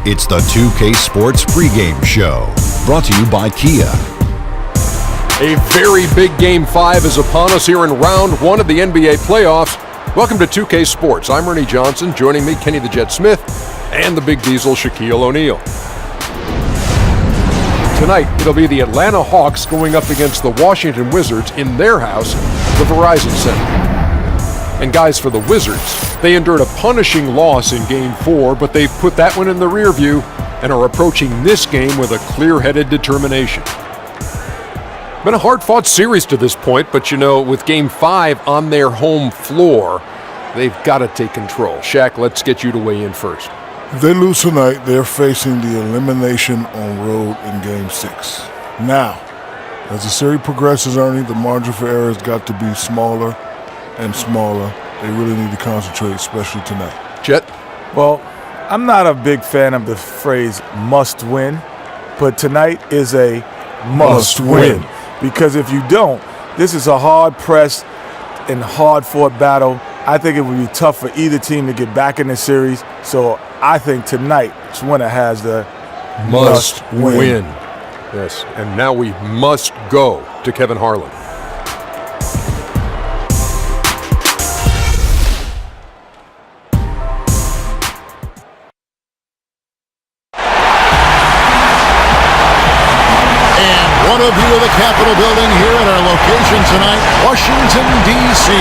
It's the 2K Sports pregame show, brought to you by Kia. A very big Game 5 is upon us here in round one of the NBA playoffs. Welcome to 2K Sports. I'm Ernie Johnson. Joining me, Kenny the Jet Smith, and the Big Diesel, Shaquille O'Neal. Tonight, it'll be the Atlanta Hawks going up against the Washington Wizards in their house, the Verizon Center. And guys, for the Wizards, they endured a punishing loss in Game 4, but they've put that one in the rear view and are approaching this game with a clear-headed determination. Been a hard-fought series to this point, but you know, with Game 5 on their home floor, they've got to take control. Shaq, let's get you to weigh in first. If they lose tonight, they're facing the elimination on road in Game 6. Now, as the series progresses, Ernie, the margin for error has got to be smaller and smaller. They really need to concentrate, especially tonight. Jet? Well, I'm not a big fan of the phrase must win, but tonight is a must win. Because if you don't, this is a hard-pressed and hard-fought battle. I think it would be tough for either team to get back in the series. So I think tonight's winner has the must win. Yes, and now we must go to Kevin Harlan. A view of the Capitol building here at our location tonight, Washington, D.C.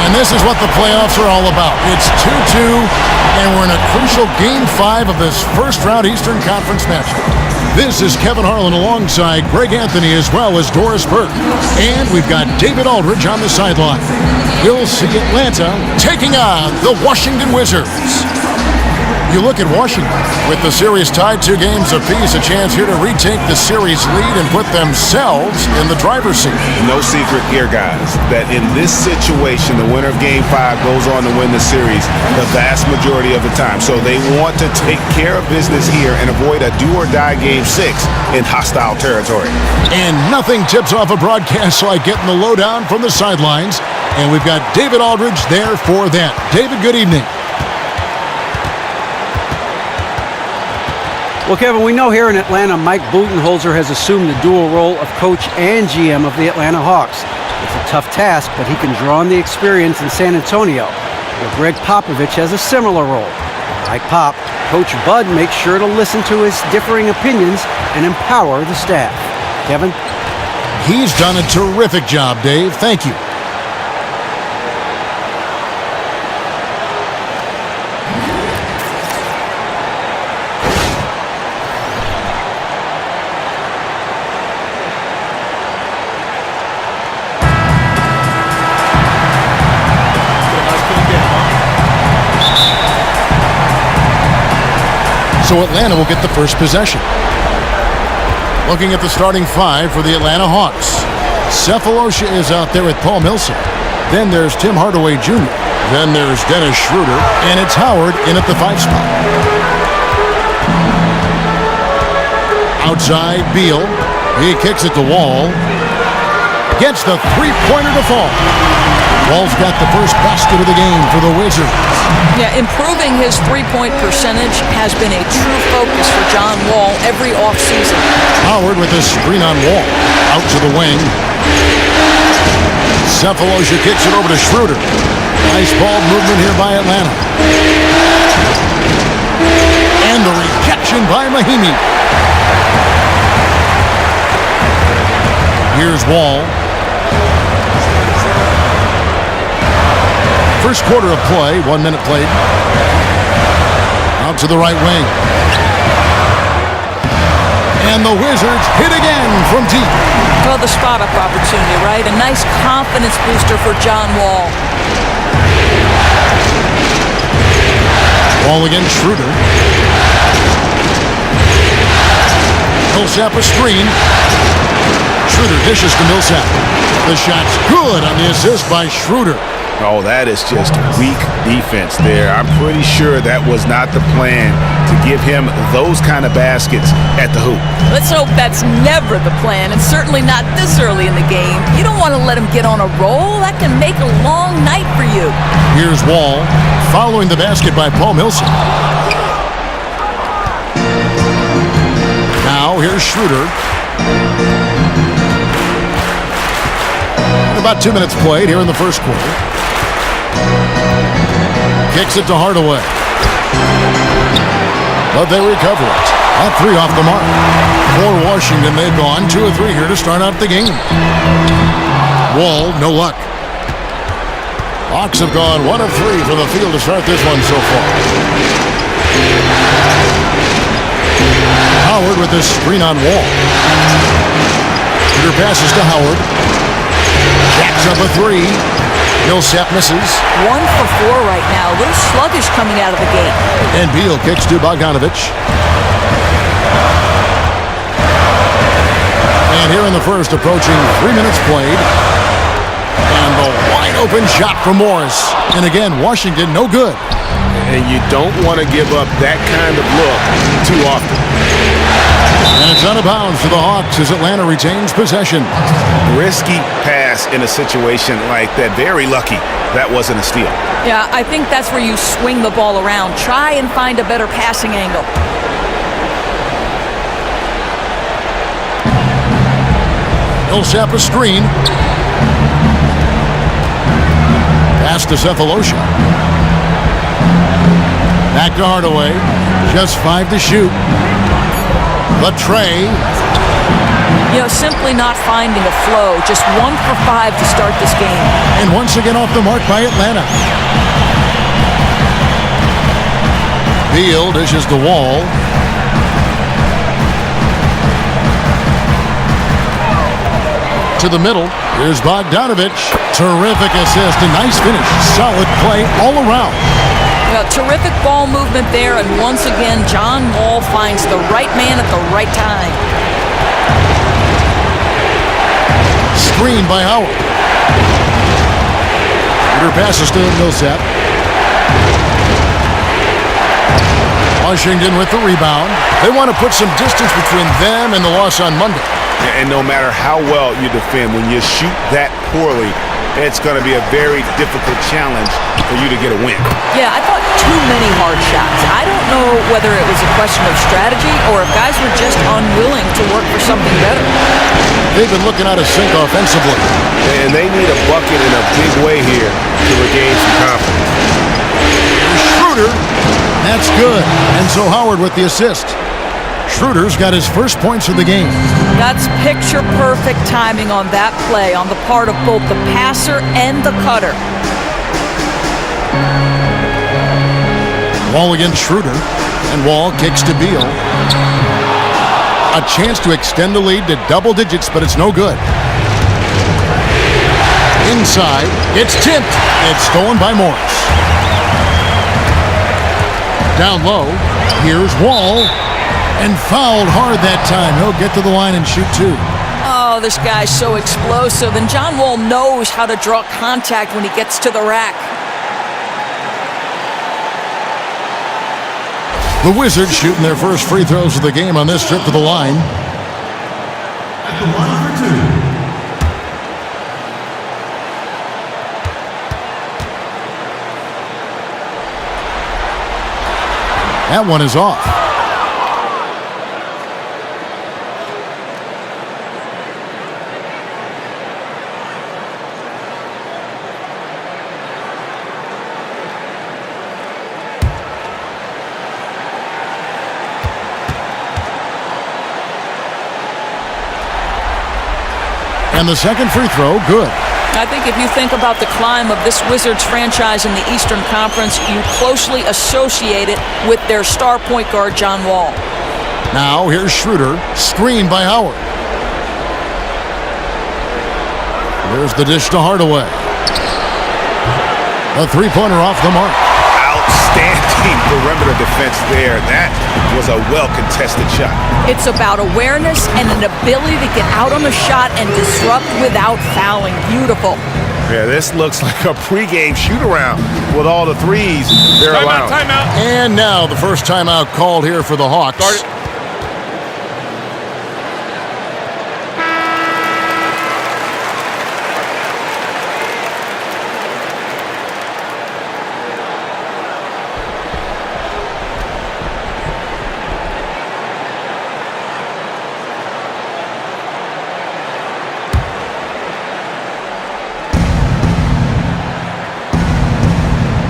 And this is what the playoffs are all about. It's 2-2, and we're in a crucial Game 5 of this first-round Eastern Conference matchup. This is Kevin Harlan alongside Greg Anthony as well as Doris Burke. And we've got David Aldridge on the sideline. We'll see Atlanta taking on the Washington Wizards. You look at Washington, with the series tied 2 games apiece, a chance here to retake the series lead and put themselves in the driver's seat. No secret here, guys, that in this situation, the winner of Game 5 goes on to win the series the vast majority of the time. So they want to take care of business here and avoid a do-or-die Game 6 in hostile territory. And nothing tips off a broadcast like getting the lowdown from the sidelines. And we've got David Aldridge there for that. David, good evening. Well, Kevin, we know here in Atlanta, Mike Budenholzer has assumed the dual role of coach and GM of the Atlanta Hawks. It's a tough task, but he can draw on the experience in San Antonio, where Greg Popovich has a similar role. Like Pop, Coach Bud makes sure to listen to his differing opinions and empower the staff. Kevin? He's done a terrific job, Dave. Thank you. So Atlanta will get the first possession. Looking at the starting 5 for the Atlanta Hawks. Sefolosha is out there with Paul Millsap. Then there's Tim Hardaway Jr. Then there's Dennis Schroeder. And it's Howard in at the 5 spot. Outside, Beal. He kicks it to Wall. Gets the three-pointer to fall. Wall's got the first basket of the game for the Wizards. Yeah, improving his three-point percentage has been a true focus for John Wall every offseason. Howard with a screen on Wall. Out to the wing. Sefolosha kicks it over to Schroeder. Nice ball movement here by Atlanta. And the rejection by Mahinmi. Here's Wall. First quarter of play, 1 minute played. Out to the right wing. And the Wizards hit again from deep. Well, the spot-up opportunity, right? A nice confidence booster for John Wall. Wall against Schroeder. Millsap a screen. Schroeder dishes to Millsap. The shot's good on the assist by Schroeder. Oh, that is just weak defense there. I'm pretty sure that was not the plan to give him those kind of baskets at the hoop. Let's hope that's never the plan, and certainly not this early in the game. You don't want to let him get on a roll. That can make a long night for you. Here's Wall. following the basket by Paul Millsap. Now here's Schroeder. About 2 minutes played here in the first quarter. Kicks it to Hardaway. But they recover it. That three off the mark. For Washington, they've gone 2 of 3 here to start out the game. Wall, no luck. Hawks have gone 1 of 3 from the field to start this one so far. Howard with this screen on Wall. Peter passes to Howard. Jacks up a 3. Millsap misses. 1 for 4 right now. A little sluggish coming out of the gate. And Beal kicks to Bogdanovich. And here in the first, approaching 3 minutes played. And the wide open shot from Morris. And again, Washington no good. And you don't want to give up that kind of look too often. And it's out of bounds for the Hawks as Atlanta retains possession. Risky pass in a situation like that. Very lucky that wasn't a steal. Yeah, I think that's where you swing the ball around. Try and find a better passing angle. Millsap a screen. Pass to Cephalosha. Back to Hardaway. Just 5 to shoot. But Trey. You know, simply not finding a flow. Just 1 for 5 to start this game. And once again off the mark by Atlanta. Beal dishes the Wall. To the middle. Here's Bogdanovich. Terrific assist. A nice finish. Solid play all around. You know, terrific ball movement there. And once again, John Wall finds the right man at the right time. Screen by Howard. Peter passes to Millsap. Washington with the rebound. They want to put some distance between them and the loss on Monday. And no matter how well you defend, when you shoot that poorly, it's going to be a very difficult challenge for you to get a win. Yeah, I thought too many hard shots. I don't know whether it was a question of strategy or if guys were just unwilling to work for something better. They've been looking out of sync offensively. And they need a bucket in a big way here to regain some confidence. Schroeder. That's good. And so Howard with the assist. Schroeder's got his first points of the game. That's picture-perfect timing on that play on the part of both the passer and the cutter. Wall against Schroeder. And Wall kicks to Beal. A chance to extend the lead to double digits, but it's no good. Inside. It's tipped. It's stolen by Morris. Down low. Here's Wall. And fouled hard that time. He'll get to the line and shoot 2. Oh, this guy's so explosive, and John Wall knows how to draw contact when he gets to the rack. The Wizards shooting their first free throws of the game on this trip to the line. At the line for 2. That one is off. And the second free throw, good. I think if you think about the climb of this Wizards franchise in the Eastern Conference, you closely associate it with their star point guard, John Wall. Now here's Schroeder, screened by Howard. There's the dish to Hardaway. A three-pointer off the mark. Outstanding perimeter defense there. That was a well-contested shot. It's about awareness and an ability to get out on the shot and disrupt without fouling. Beautiful. Yeah, this looks like a pregame shoot-around with all the threes they're allowing. Timeout. And now the first timeout called here for the Hawks.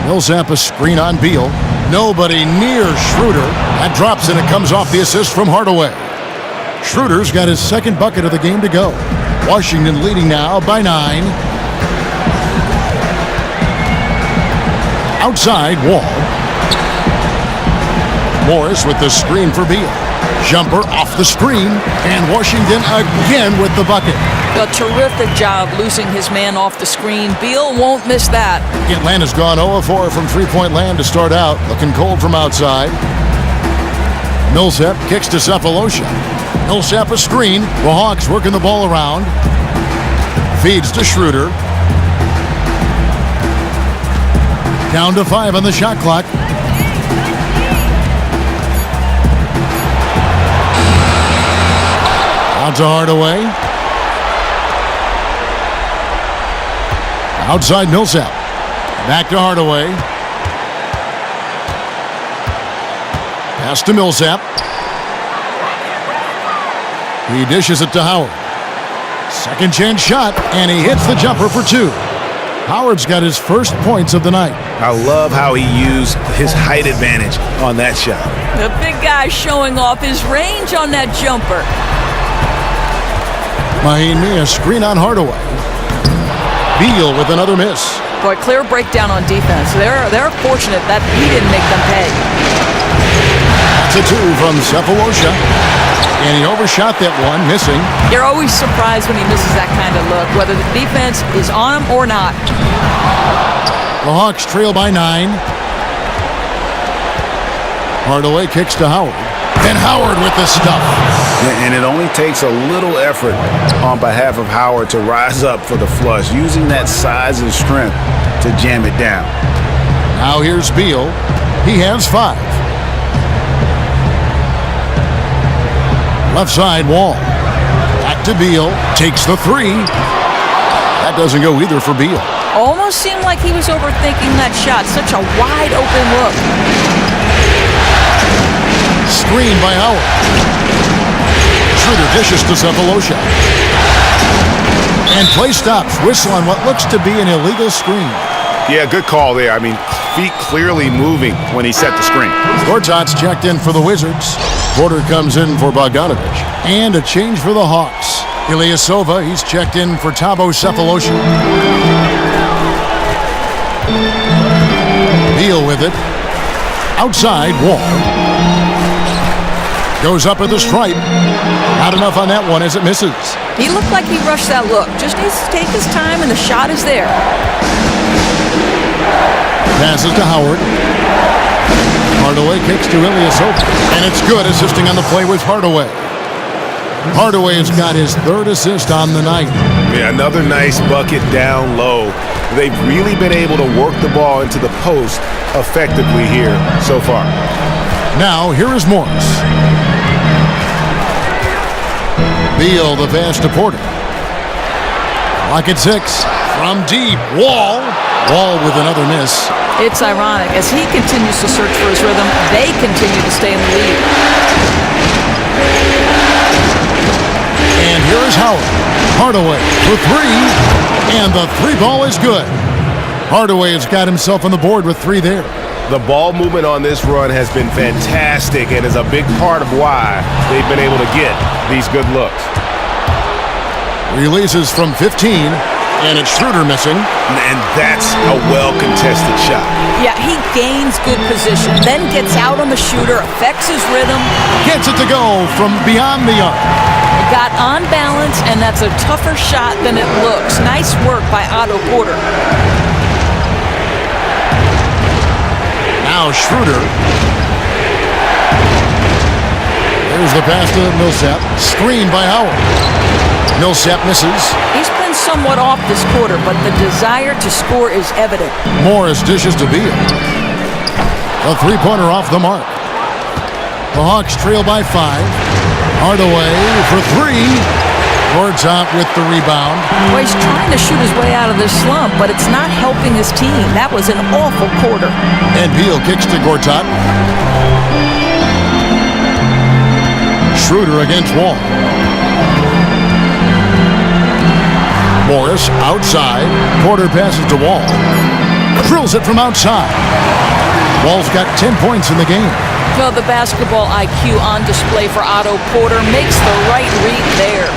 Millsap a screen on Beal. Nobody near Schroeder. That drops and it comes off the assist from Hardaway. Schroeder's got his second bucket of the game to go. Washington leading now by 9. Outside, Wall. Morris with the screen for Beal. Jumper off the screen, and Washington again with the bucket. A terrific job losing his man off the screen. Beal won't miss that. Atlanta's gone 0-4 from three-point land to start out. Looking cold from outside. Millsap kicks to Sefolosha. Millsap a screen. The Hawks working the ball around. Feeds to Schroeder. Down to 5 on the shot clock. Out to Hardaway. Outside Millsap. Back to Hardaway. Pass to Millsap. He dishes it to Howard. Second chance shot, and he hits the jumper for 2. Howard's got his first points of the night. I love how he used his height advantage on that shot. The big guy showing off his range on that jumper. Mahinmi a screen on Hardaway. Beal with another miss. Boy, clear breakdown on defense. They're fortunate that he didn't make them pay. That's a 2 from Sefolosha. And he overshot that one, missing. You're always surprised when he misses that kind of look, whether the defense is on him or not. The Hawks trail by 9. Hardaway kicks to Howard. And Howard with the stuff. And it only takes a little effort on behalf of Howard to rise up for the flush, using that size and strength to jam it down. Now here's Beal. He has 5. Left side, Wall. Back to Beal. Takes the 3. That doesn't go either for Beal. Almost seemed like he was overthinking that shot. Such a wide open look. Screen by Howard. Schroeder dishes to Sefolosha. And play stops. Whistle on what looks to be an illegal screen. Yeah, good call there. I mean, feet clearly moving when he set the screen. Gortat's checked in for the Wizards. Porter comes in for Bogdanovich. And a change for the Hawks. Ilyasova, he's checked in for Thabo Sefolosha. Beal with it. Outside, Wall. Goes up at the stripe. Not enough on that one as it misses. He looked like he rushed that look. Just needs to take his time, and the shot is there. Passes to Howard. Hardaway kicks to Ilyasova. And it's good, assisting on the play with Hardaway. Hardaway has got his 3rd assist on the night. Yeah, another nice bucket down low. They've really been able to work the ball into the post effectively here so far. Now, here is Morris. Beal, the pass to Porter. Clock at 6. From deep, Wall. Wall with another miss. It's ironic. As he continues to search for his rhythm, they continue to stay in the lead. And here is Howard. Hardaway for 3. And the 3 ball is good. Hardaway has got himself on the board with 3 there. The ball movement on this run has been fantastic and is a big part of why they've been able to get these good looks. Releases from 15, and it's Schroeder missing. And that's a well-contested shot. Yeah, he gains good position, then gets out on the shooter, affects his rhythm. Gets it to go from beyond the arc. It got on balance, and that's a tougher shot than it looks. Nice work by Otto Porter. Now Schroeder. There's the pass to Millsap. Screen by Howard. Millsap misses. He's been somewhat off this quarter, but the desire to score is evident. Morris dishes to Beal. A 3-pointer off the mark. The Hawks trail by 5. Hardaway for 3. Gortat with the rebound. Well, he's trying to shoot his way out of this slump, but it's not helping his team. That was an awful quarter. And Beal kicks to Gortat. Schroeder against Wall. Morris outside. Porter passes to Wall. Drills it from outside. Wall's got 10 points in the game. Well, the basketball IQ on display for Otto Porter makes the right read there.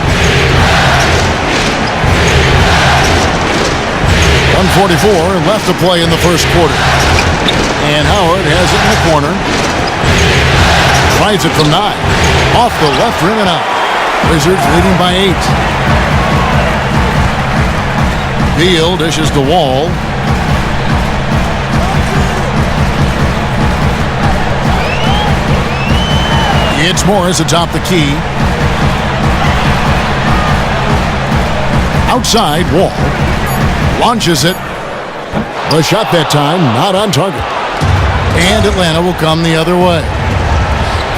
1:44 left to play in the first quarter. And Howard has it in the corner. Tries it from 9. Off the left rim and out. Wizards leading by 8. Beal dishes to Wall. It's Morris atop the key. Outside, Wall. Launches it. The shot that time, not on target. And Atlanta will come the other way.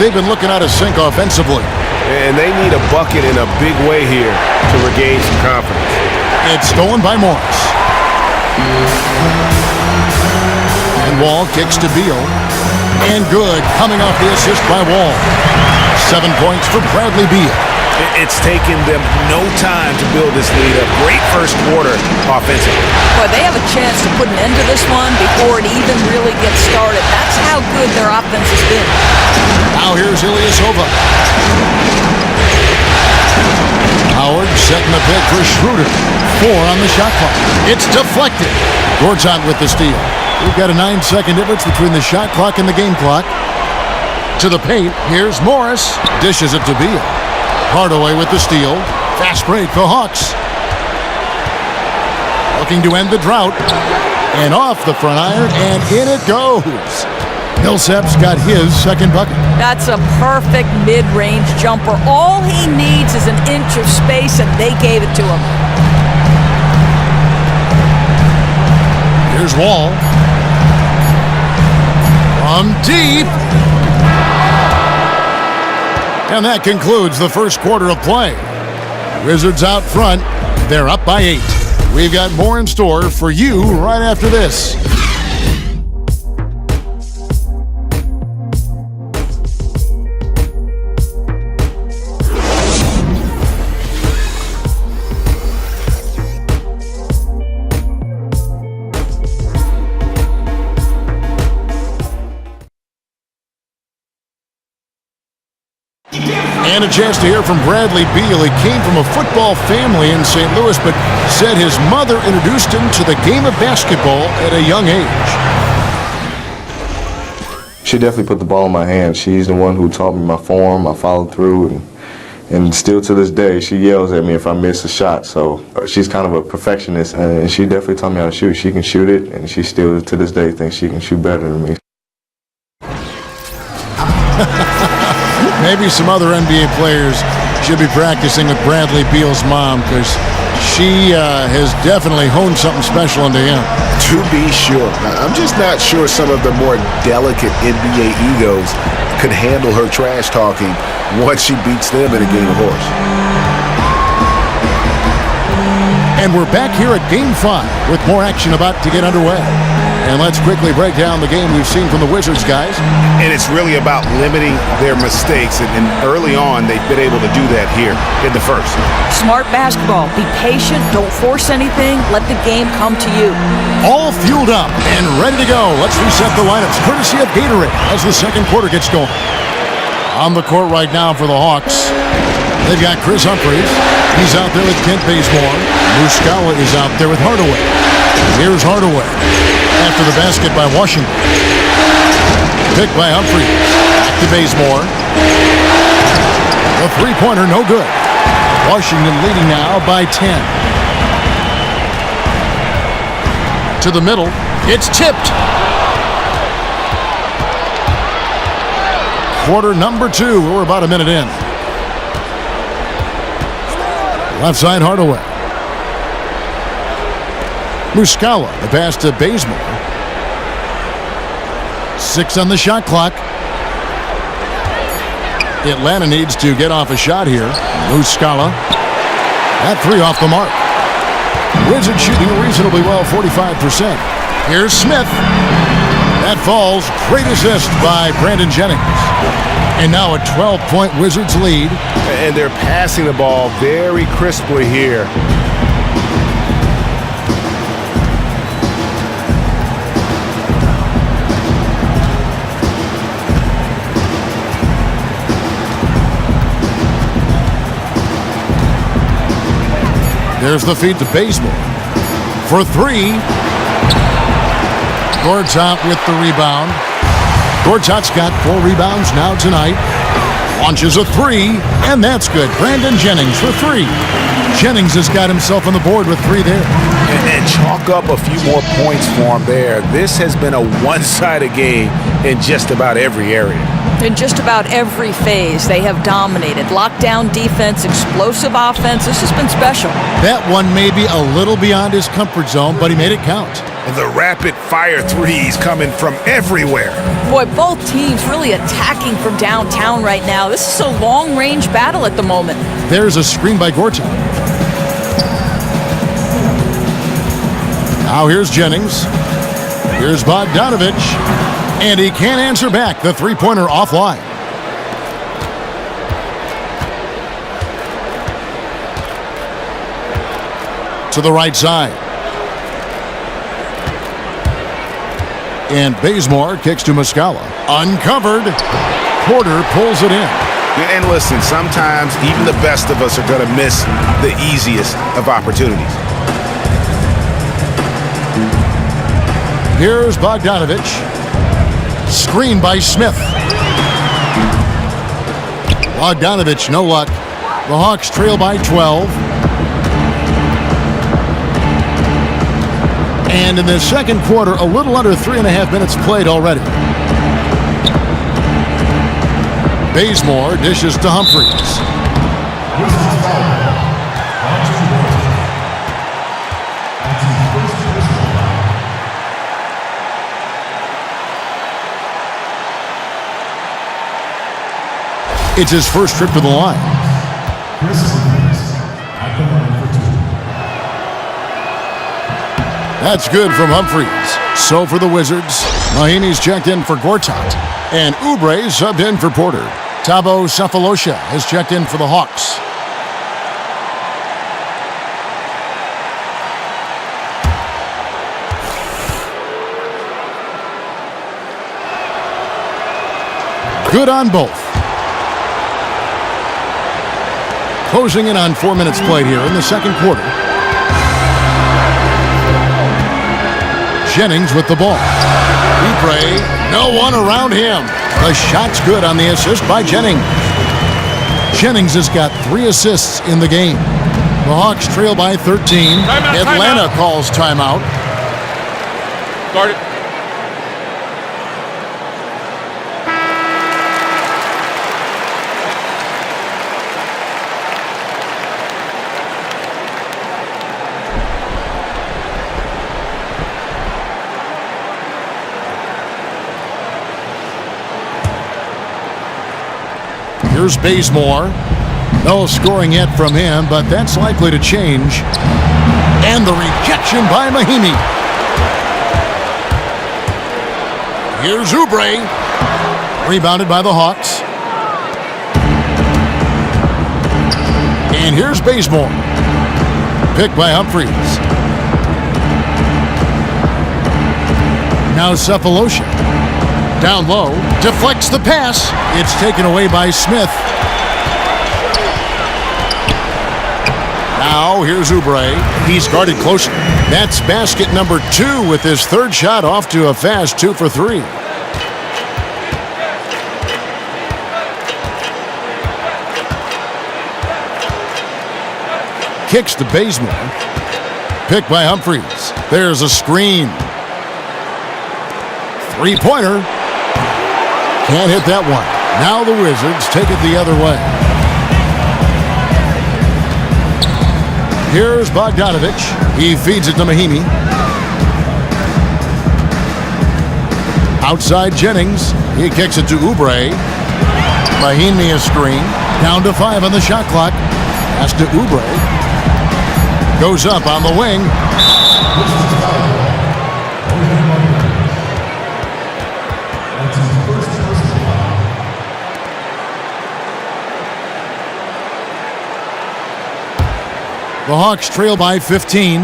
They've been looking out of sync offensively. And they need a bucket in a big way here to regain some confidence. It's stolen by Morris. And Wall kicks to Beal. And good, coming off the assist by Wall. 7 points for Bradley Beal. It's taken them no time to build this lead up. Great first quarter offensively. Boy, they have a chance to put an end to this one before it even really gets started. That's how good their offense has been. Now here's Ilyasova. Howard setting the pick for Schroeder. 4 on the shot clock. It's deflected. Gortat with the steal. We've got a 9-second difference between the shot clock and the game clock. To the paint, here's Morris. Dishes it to Beal. Hardaway with the steal. Fast break, the Hawks. Looking to end the drought. And off the front iron, and in it goes. Millsap's got his second bucket. That's a perfect mid-range jumper. All he needs is an inch of space, and they gave it to him. Here's Wall. From deep. And that concludes the first quarter of play. Wizards out front. They're up by 8. We've got more in store for you right after this. And a chance to hear from Bradley Beal. He came from a football family in St. Louis, but said his mother introduced him to the game of basketball at a young age. She definitely put the ball in my hands. She's the one who taught me my form, my follow through, and still to this day, she yells at me if I miss a shot. So she's kind of a perfectionist, and she definitely taught me how to shoot. She can shoot it, and she still to this day thinks she can shoot better than me. Maybe some other NBA players should be practicing with Bradley Beal's mom, because she has definitely honed something special into him. To be sure. I'm just not sure some of the more delicate NBA egos could handle her trash talking once she beats them in a game of horse. And we're back here at Game 5 with more action about to get underway. And let's quickly break down the game we've seen from the Wizards, guys. And it's really about limiting their mistakes. And early on, they've been able to do that here in the first. Smart basketball. Be patient. Don't force anything. Let the game come to you. All fueled up and ready to go. Let's reset the lineups, courtesy of Gatorade, as the second quarter gets going. On the court right now for the Hawks, they've got Chris Humphries. He's out there with Kent Bazemore. Muscala is out there with Hardaway. Here's Hardaway. After the basket by Washington. Picked by Humphries. Back to Bazemore. The three-pointer, no good. Washington leading now by 10. To the middle. It's tipped. Quarter number 2. We're about a minute in. Left side, Hardaway. Muscala, the pass to Bazemore. 6 on the shot clock. Atlanta needs to get off a shot here. Muscala. That 3 off the mark. Wizards shooting reasonably well, 45%. Here's Smith. That falls. Great assist by Brandon Jennings. And now a 12-point Wizards lead. And they're passing the ball very crisply here. There's the feed to Bazemore. For three. Gortat with the rebound. Gortat's got 4 rebounds now tonight. Launches a three, and that's good. Brandon Jennings for 3. Jennings has got himself on the board with 3 there. And chalk up a few more points for him there. This has been a one-sided game in just about every area. In just about every phase, they have dominated. Lockdown defense, explosive offense. This has been special. That one may be a little beyond his comfort zone, but he made it count. The rapid-fire threes coming from everywhere. Boy, both teams really attacking from downtown right now. This is a long-range battle at the moment. There's a screen by Gortat. Now here's Jennings. Here's Bogdanovich. And he can't answer back. The three-pointer offline. To the right side. And Bazemore kicks to Muscala. Uncovered. Porter pulls it in. And listen, sometimes even the best of us are going to miss the easiest of opportunities. Here's Bogdanovich. Screen by Smith. Bogdanovich, no luck. The Hawks trail by 12. And in the second quarter, a little under 3.5 minutes played already. Bazemore dishes to Humphries. It's his first trip to the line. That's good from Humphries. So for the Wizards, Mahinmi's checked in for Gortat. And Oubre subbed in for Porter. Thabo Sefolosha has checked in for the Hawks. Good on both. Closing in on 4 minutes played here in the second quarter. Jennings with the ball. Oubre, no one around him. The shot's good on the assist by Jennings. Jennings has got 3 assists in the game. The Hawks trail by 13. Atlanta calls timeout. Start it. Here's Bazemore. No scoring yet from him, but that's likely to change. And the rejection by Mahinmi. Here's Oubre. Rebounded by the Hawks. And here's Bazemore. Picked by Humphries. Now Sefolosha. Down low, deflects the pass. It's taken away by Smith. Now here's Oubre. He's guarded closer. That's basket number 2 with his third shot off to a fast 2 for 3. Kicks to Bazemore. Picked by Humphries. There's a screen. Three-pointer. Can't hit that one. Now the Wizards take it the other way. Here's Bogdanovich. He feeds it to Mahinmi. Outside Jennings. He kicks it to Oubre. Mahinmi a screen. Down to 5 on the shot clock. Pass to Oubre. Goes up on the wing. The Hawks trail by 15.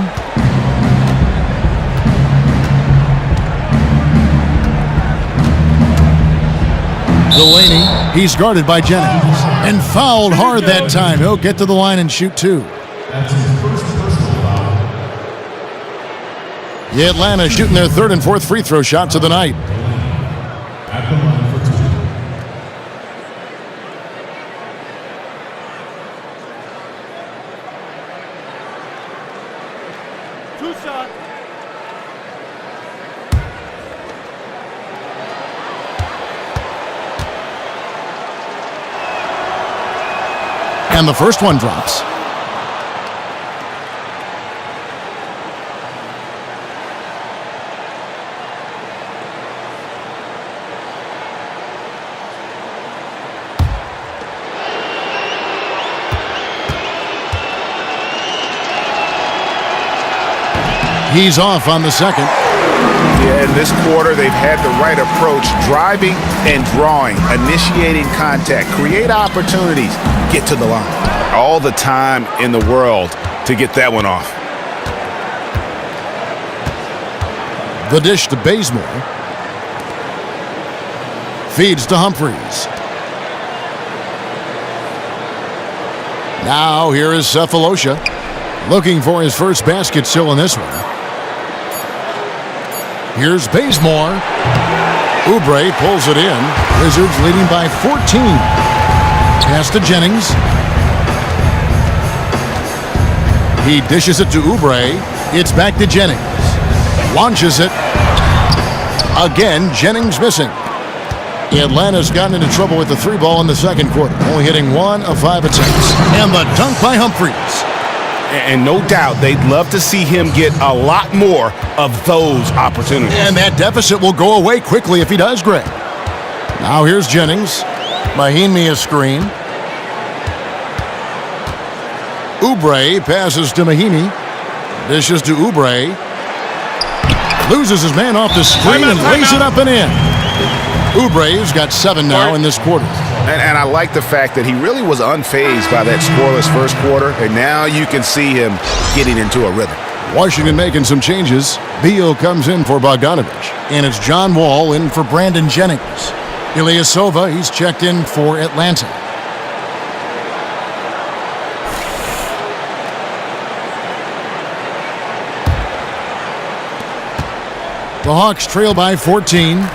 Delaney, he's guarded by Jennings. And fouled hard that time. He'll get to the line and shoot 2. That's his first Atlanta shooting their third and fourth free throw shots of the night. At the line for 2. And the first one drops. He's off on the second. Yeah, in this quarter, they've had the right approach, driving and drawing, initiating contact, create opportunities, get to the line. All the time in the world to get that one off. The dish to Bazemore. Feeds to Humphries. Now here is Cephalosha, looking for his first basket still in this one. Here's Bazemore. Oubre pulls it in. Wizards leading by 14. Pass to Jennings. He dishes it to Oubre. It's back to Jennings. Launches it. Again, Jennings missing. Atlanta's gotten into trouble with the 3 ball in the second quarter, only hitting 1 of 5 attempts. And the dunk by Humphries. And no doubt they'd love to see him get a lot more of those opportunities. And that deficit will go away quickly if he does, Greg. Now here's Jennings. Mahinmi a screen. Oubre passes to Mahinmi. Dishes to Oubre. Loses his man off the screen and lays it up and in. Oubre's got 7 now in this quarter. And I like the fact that he really was unfazed by that scoreless first quarter, and now you can see him getting into a rhythm. Washington making some changes. Beal comes in for Bogdanovich, and it's John Wall in for Brandon Jennings. Ilyasova, he's checked in for Atlanta. The Hawks trail by 14.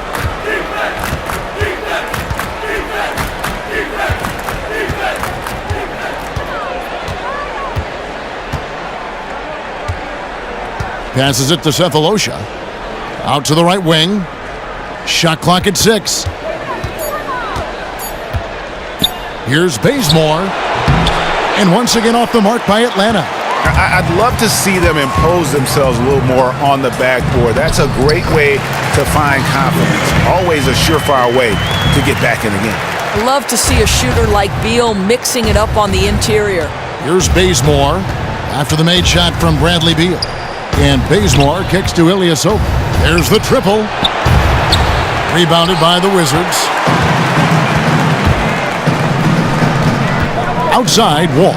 Passes it to Cephalosha. Out to the right wing. Shot clock at 6. Here's Bazemore. And once again off the mark by Atlanta. I'd love to see them impose themselves a little more on the backboard. That's a great way to find confidence. Always a surefire way to get back in the game. I love to see a shooter like Beal mixing it up on the interior. Here's Bazemore after the made shot from Bradley Beal. And Bazemore kicks to Ilyasova. There's the triple. Rebounded by the Wizards. Outside, Wall.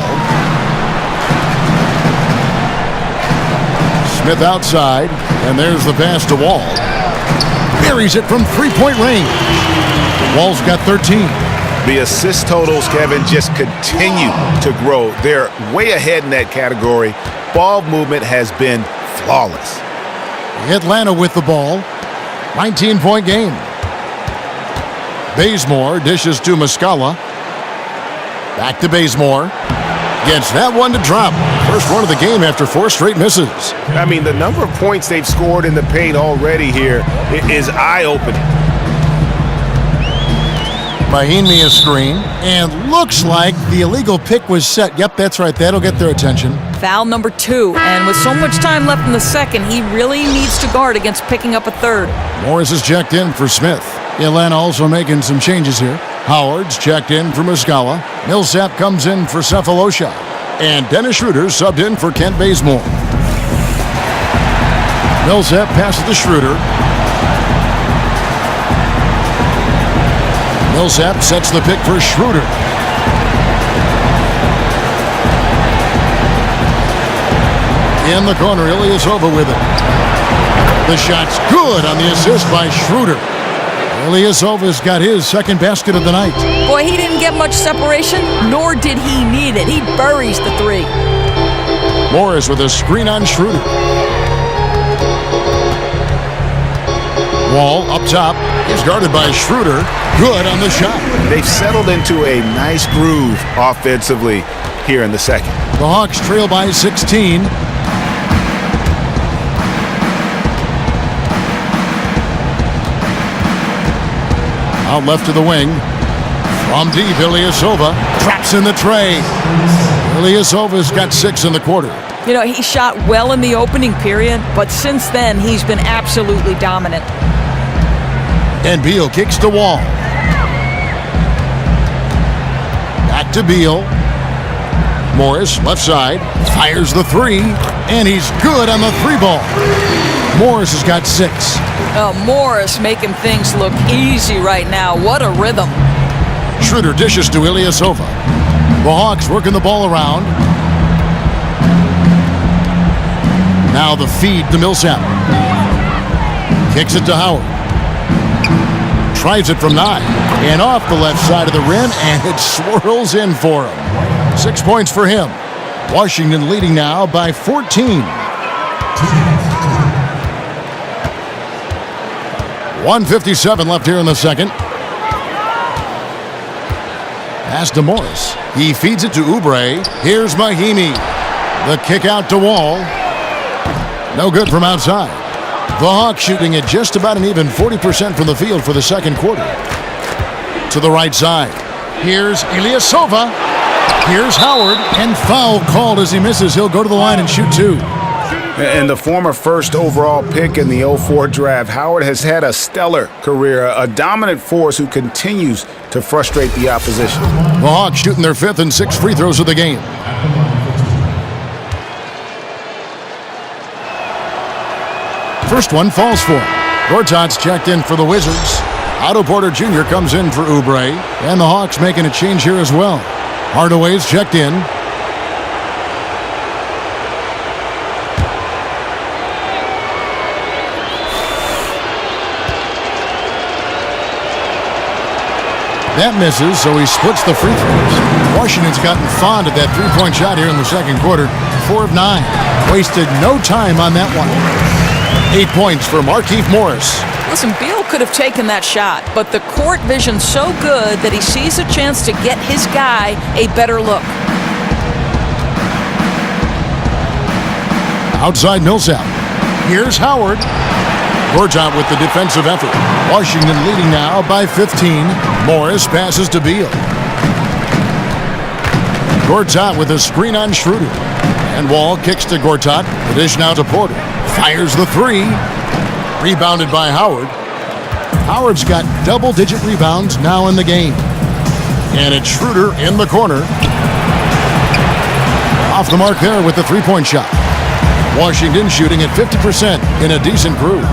Smith outside, and there's the pass to Wall. Buries it from three-point range. Wall's got 13. The assist totals, Kevin, just continue to grow. They're way ahead in that category. Ball movement has been flawless. Atlanta with the ball. 19-point game. Bazemore dishes to Muscala. Back to Bazemore. Gets that one to drop. First one of the game after 4 straight misses. I mean, the number of points they've scored in the paint already here is eye-opening. Mahinmi a screen, and looks like the illegal pick was set. Yep, that's right. That'll get their attention. Foul number 2, and with so much time left in the second, he really needs to guard against picking up a third. Morris is checked in for Smith. Atlanta also making some changes here. Howard's checked in for Muscala. Millsap comes in for Cephalosha. And Dennis Schroeder subbed in for Kent Bazemore. Millsap passes to Schroeder. Millsap sets the pick for Schroeder. In the corner, Ilyasova with it. The shot's good on the assist by Schroeder. Ilyasova's got his second basket of the night. Boy, he didn't get much separation, nor did he need it. He buries the 3. Morris with a screen on Schroeder. Wall up top is guarded by Schroeder. Good on the shot. They've settled into a nice groove offensively here in the second. The Hawks trail by 16. Out left to the wing. From deep, Ilyasova traps in the tray. Ilyasova's got 6 in the quarter. You know, he shot well in the opening period, but since then, he's been absolutely dominant. And Beal kicks to Wall. Back to Beal. Morris, left side, fires the 3, and he's good on the 3-ball. Morris has got 6. Morris making things look easy right now. What a rhythm. Schroeder dishes to Ilyasova. The Hawks working the ball around. Now the feed to Millsap. Kicks it to Howard. Tries it from 9. And off the left side of the rim, and it swirls in for him. 6 points for him. Washington leading now by 14. 1:57 left here in the second. Pass to Morris. He feeds it to Oubre. Here's Mahinmi. The kick out to Wall. No good from outside. The Hawks shooting at just about an even 40% from the field for the second quarter. To the right side. Here's Ilyasova. Here's Howard. And foul called as he misses. He'll go to the line and shoot 2. And the former first overall pick in the 04 draft, Howard has had a stellar career, a dominant force who continues to frustrate the opposition. The Hawks shooting their 5th and 6th free throws of the game. First one falls for him. Gortat's checked in for the Wizards. Otto Porter Jr. comes in for Oubre. And the Hawks making a change here as well. Hardaway's checked in. That misses, so he splits the free throws. Washington's gotten fond of that three-point shot here in the second quarter. 4 of 9. Wasted no time on that one. 8 points for Markieff Morris. Listen, Beal could have taken that shot, but the court vision's so good that he sees a chance to get his guy a better look. Outside Millsap. Here's Howard. Gortat with the defensive effort. Washington leading now by 15. Morris passes to Beal. Gortat with a screen on Schroeder. And Wall kicks to Gortat. The dish now to Porter. Fires the 3. Rebounded by Howard. Howard's got double-digit rebounds now in the game. And it's Schroeder in the corner. Off the mark there with the three-point shot. Washington shooting at 50% in a decent groove.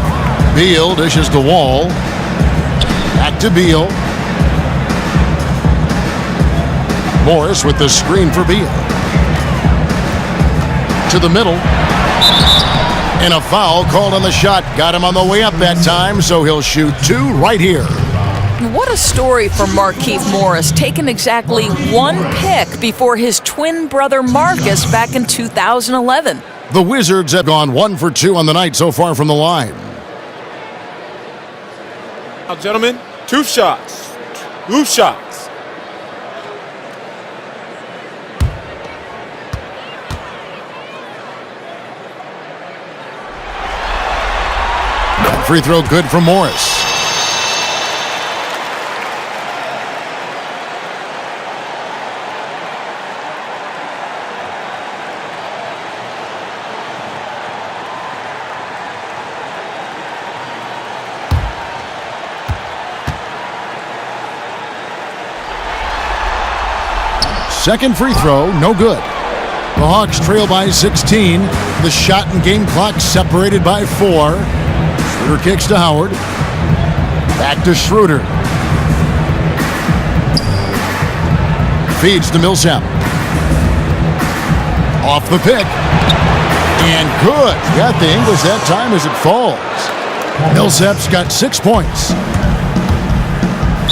Beal dishes to Wall. Back to Beal. Morris with the screen for Beal. To the middle. And a foul called on the shot. Got him on the way up that time, so he'll shoot 2 right here. What a story for Markieff Morris, taking exactly 1 pick before his twin brother Marcus back in 2011. The Wizards have gone 1 for 2 on the night so far from the line. Now, gentlemen, 2 shots. 2 shots. Free throw good from Morris. Second free throw, no good. The Hawks trail by 16. The shot and game clock separated by 4. Schroeder kicks to Howard. Back to Schroeder. Feeds to Millsap. Off the pick. And good. Got the English that time as it falls. Millsap's got 6 points.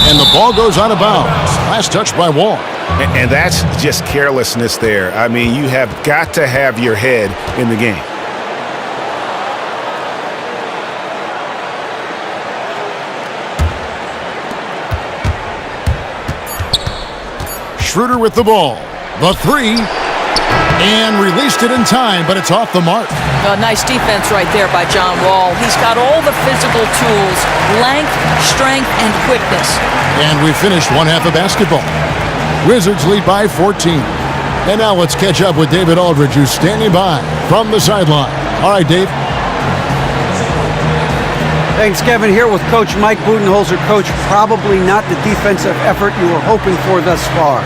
And the ball goes out of bounds. Last touch by Wall. And that's just carelessness there. I mean, you have got to have your head in the game. Schroeder with the ball. The three. And released it in time, but it's off the mark. Nice defense right there by John Wall. He's got all the physical tools, length, strength, and quickness. And we finished one half of basketball. Wizards lead by 14. And now let's catch up with David Aldridge, who's standing by from the sideline. All right, Dave. Thanks, Kevin. Here with Coach Mike Budenholzer. Coach, probably not the defensive effort you were hoping for thus far.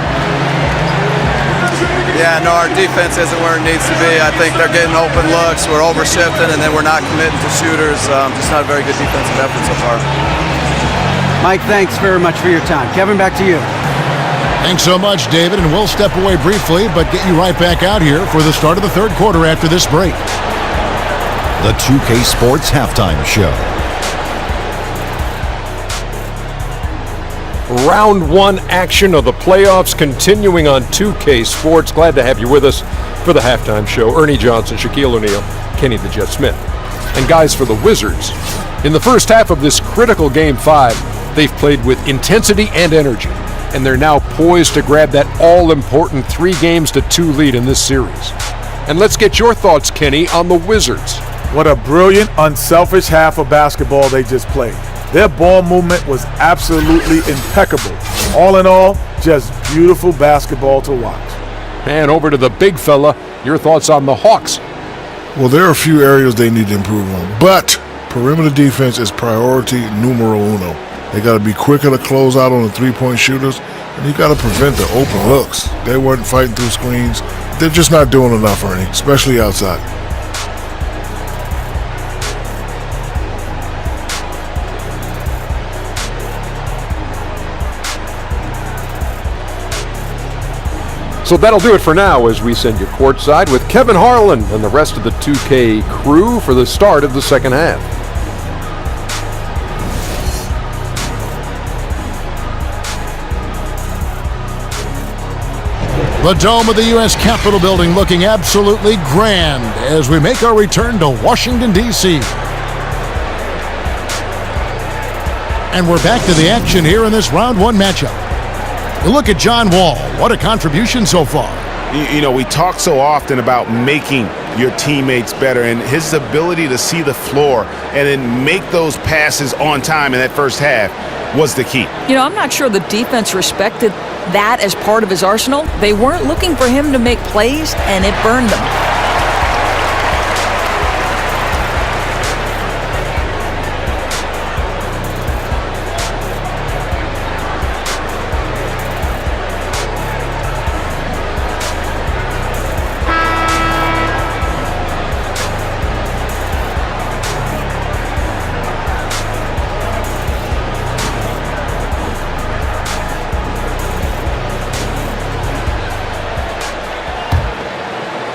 Yeah, no, our defense isn't where it needs to be. I think they're getting open looks. We're overshifting, and then we're not committing to shooters. Just not a very good defensive effort so far. Mike, thanks very much for your time. Kevin, back to you. Thanks so much, David, and we'll step away briefly, but get you right back out here for the start of the third quarter after this break. The 2K Sports Halftime Show. Round one action of the playoffs continuing on 2K Sports. Glad to have you with us for the halftime show. Ernie Johnson, Shaquille O'Neal, Kenny the Jet Smith. And guys, for the Wizards, in the first half of this critical Game 5, they've played with intensity and energy, and they're now poised to grab that all-important 3-2 lead in this series. And let's get your thoughts, Kenny, on the Wizards. What a brilliant, unselfish half of basketball they just played. Their ball movement was absolutely impeccable. All in all, just beautiful basketball to watch. And over to the big fella, your thoughts on the Hawks. Well, there are a few areas they need to improve on, but perimeter defense is priority numero uno. They got to be quicker to close out on the three-point shooters, and you got to prevent the open looks. They weren't fighting through screens. They're just not doing enough, Ernie, especially outside. So that'll do it for now as we send you courtside with Kevin Harlan and the rest of the 2K crew for the start of the second half. The dome of the U.S. Capitol building looking absolutely grand as we make our return to Washington, D.C. And we're back to the action here in this round one matchup. Look at John Wall. What a contribution so far. You know, we talk so often about making your teammates better, and his ability to see the floor and then make those passes on time in that first half was the key. You know, I'm not sure the defense respected that as part of his arsenal. They weren't looking for him to make plays, and it burned them.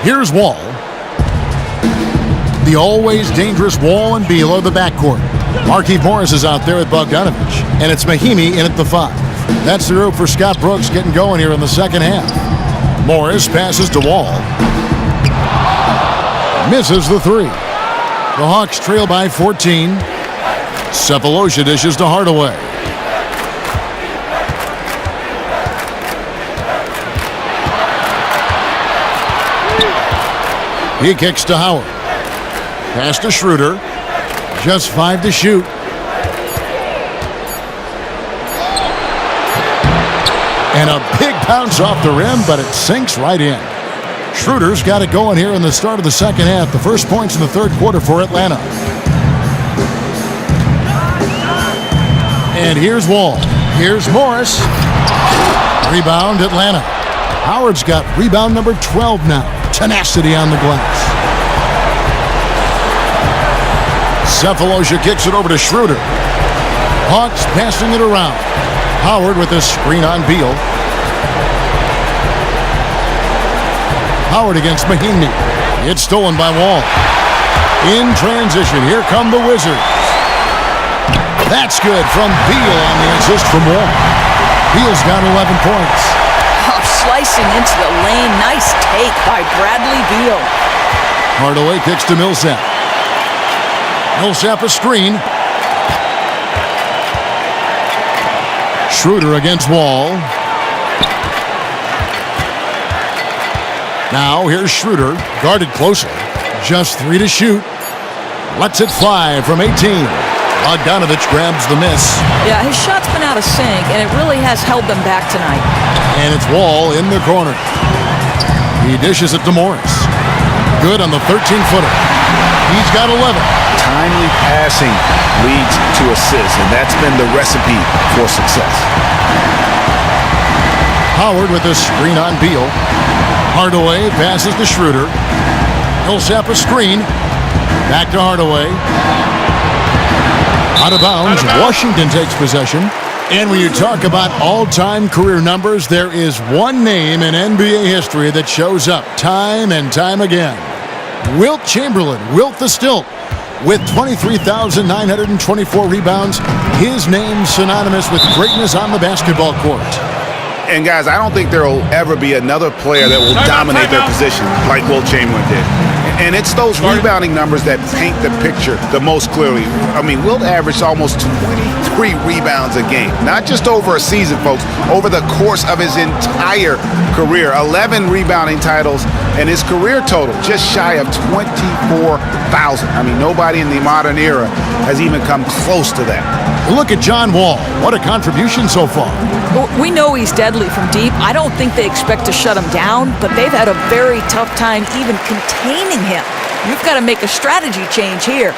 Here's Wall. The always dangerous Wall and Beal of the backcourt. Markieff Morris is out there with Bogdanovich, and it's Mahinmi in at the 5. That's the rope for Scott Brooks getting going here in the second half. Morris passes to Wall. Misses the 3. The Hawks trail by 14. Sefolosha dishes to Hardaway. He kicks to Howard. Pass to Schroeder. Just 5 to shoot. And a big bounce off the rim, but it sinks right in. Schroeder's got it going here in the start of the second half. The first points in the third quarter for Atlanta. And here's Wall. Here's Morris. Rebound Atlanta. Howard's got rebound number 12 now. Tenacity on the glass. Sefolosha kicks it over to Schroeder. Hawks passing it around. Howard with a screen on Beal. Howard against Mahinmi. It's stolen by Wall. In transition, here come the Wizards. That's good from Beal on the assist from Wall. Beal's got 11 points. Slicing into the lane. Nice take by Bradley Beal. Hardaway kicks to Millsap. Millsap a screen. Schroeder against Wall. Now here's Schroeder, guarded closely. Just 3 to shoot. Lets it fly from 18. Bogdanovich grabs the miss. Yeah, his shot's been out of sync, and it really has held them back tonight. And it's Wall in the corner. He dishes it to Morris. Good on the 13-footer. He's got 11. Timely passing leads to assists, and that's been the recipe for success. Howard with a screen on Beal. Hardaway passes to Schroeder. Millsap a screen. Back to Hardaway. Out of bounds. Washington takes possession. And when you talk about all-time career numbers, there is one name in NBA history that shows up time and time again. Wilt Chamberlain, Wilt the Stilt, with 23,924 rebounds. His name synonymous with greatness on the basketball court. And guys, I don't think there will ever be another player that will dominate their position like Wilt Chamberlain did. And it's those rebounding numbers that paint the picture the most clearly. I mean, Wilt averaged almost 23 rebounds a game. Not just over a season, folks, over the course of his entire career. 11 rebounding titles, and his career total just shy of 24,000. I mean, nobody in the modern era has even come close to that. Look at John Wall. What a contribution so far. We know he's deadly from deep. I don't think they expect to shut him down, but they've had a very tough time even containing him. You've got to make a strategy change here.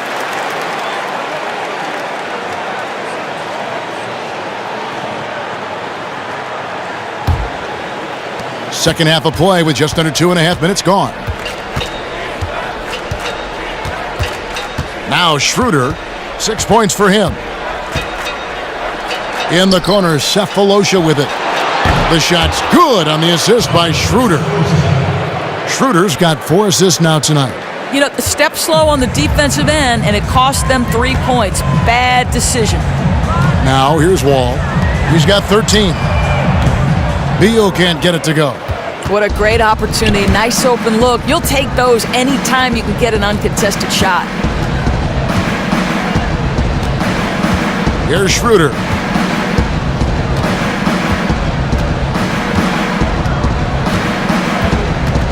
Second half of play with just under 2.5 minutes gone. Now Schroeder, 6 points for him. In the corner, Cephalosha with it. The shot's good on the assist by Schroeder. Schroeder's got 4 assists now tonight. You know, the step slow on the defensive end, and it cost them 3 points. Bad decision. Now here's Wall. He's got 13. Beal can't get it to go. What a great opportunity. Nice open look. You'll take those anytime you can get an uncontested shot. Here's Schroeder.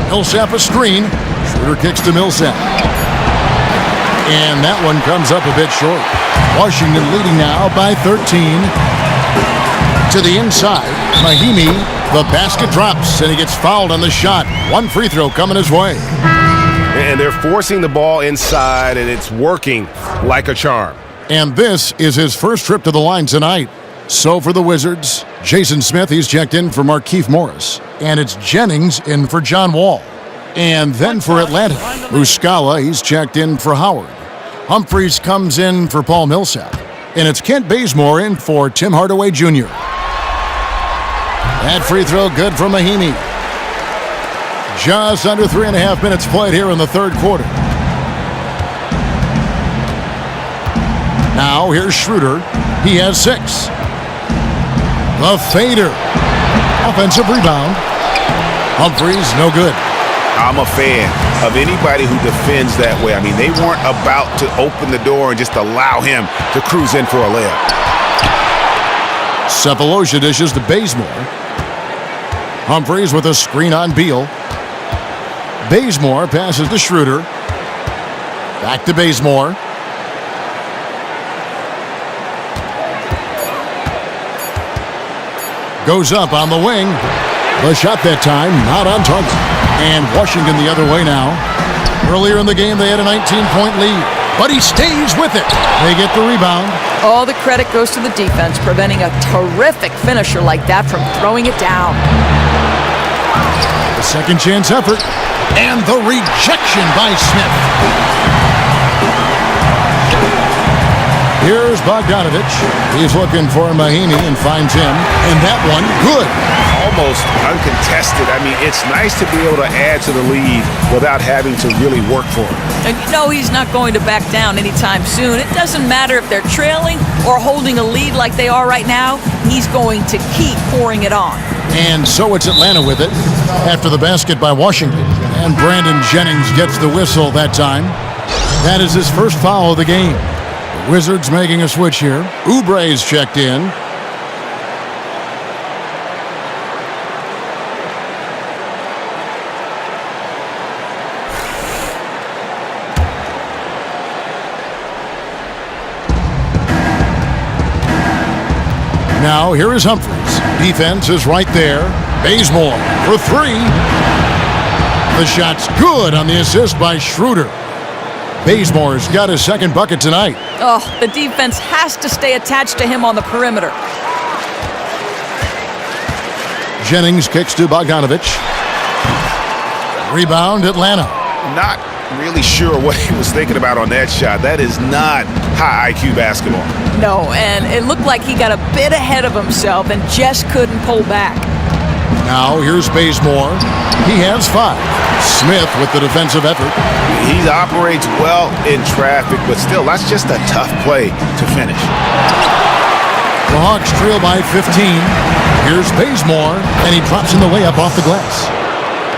Millsap a screen. Schroeder kicks to Millsap. And that one comes up a bit short. Washington leading now by 13. To the inside. Mahimi, the basket drops, and he gets fouled on the shot. 1 free throw coming his way. And they're forcing the ball inside, and it's working like a charm. And this is his first trip to the line tonight. So for the Wizards, Jason Smith, he's checked in for Markieff Morris. And it's Jennings in for John Wall. And then for Atlanta, Muscala, he's checked in for Howard. Humphries comes in for Paul Millsap. And it's Kent Bazemore in for Tim Hardaway Jr. That free throw good from Mahimi. Just under 3.5 minutes played here in the third quarter. Now here's Schroeder. He has 6. The fader. Offensive rebound. Humphries, no good. I'm a fan of anybody who defends that way. I mean, they weren't about to open the door and just allow him to cruise in for a layup. Cephalosha dishes to Bazemore. Humphries with a screen on Beal. Bazemore passes to Schroeder. Back to Bazemore. Goes up on the wing. The shot that time, not on target. And Washington the other way now. Earlier in the game, they had a 19-point lead. But he stays with it. They get the rebound. All the credit goes to the defense, preventing a terrific finisher like that from throwing it down. The second chance effort. And the rejection by Smith. Here's Bogdanovich. He's looking for Mahimi and finds him. And that one, good. Almost uncontested. I mean, it's nice to be able to add to the lead without having to really work for it. And you know he's not going to back down anytime soon. It doesn't matter if they're trailing or holding a lead like they are right now. He's going to keep pouring it on. And so it's Atlanta with it after the basket by Washington. And Brandon Jennings gets the whistle that time. That is his first foul of the game. The Wizards making a switch here. Oubre's checked in. Now here is Humphries. Defense is right there. Bazemore for three. The shot's good on the assist by Schroeder. Bazemore's got his second bucket tonight. Oh, the defense has to stay attached to him on the perimeter. Jennings kicks to Bogdanovic. Rebound, Atlanta. Not really sure what he was thinking about on that shot. That is not high IQ basketball. No, and it looked like he got a bit ahead of himself and just couldn't pull back. Now here's Bazemore. He has 5. Smith with the defensive effort. He operates well in traffic, but still, that's just a tough play to finish. The Hawks trail by 15. Here's Bazemore, and he drops in the layup off the glass.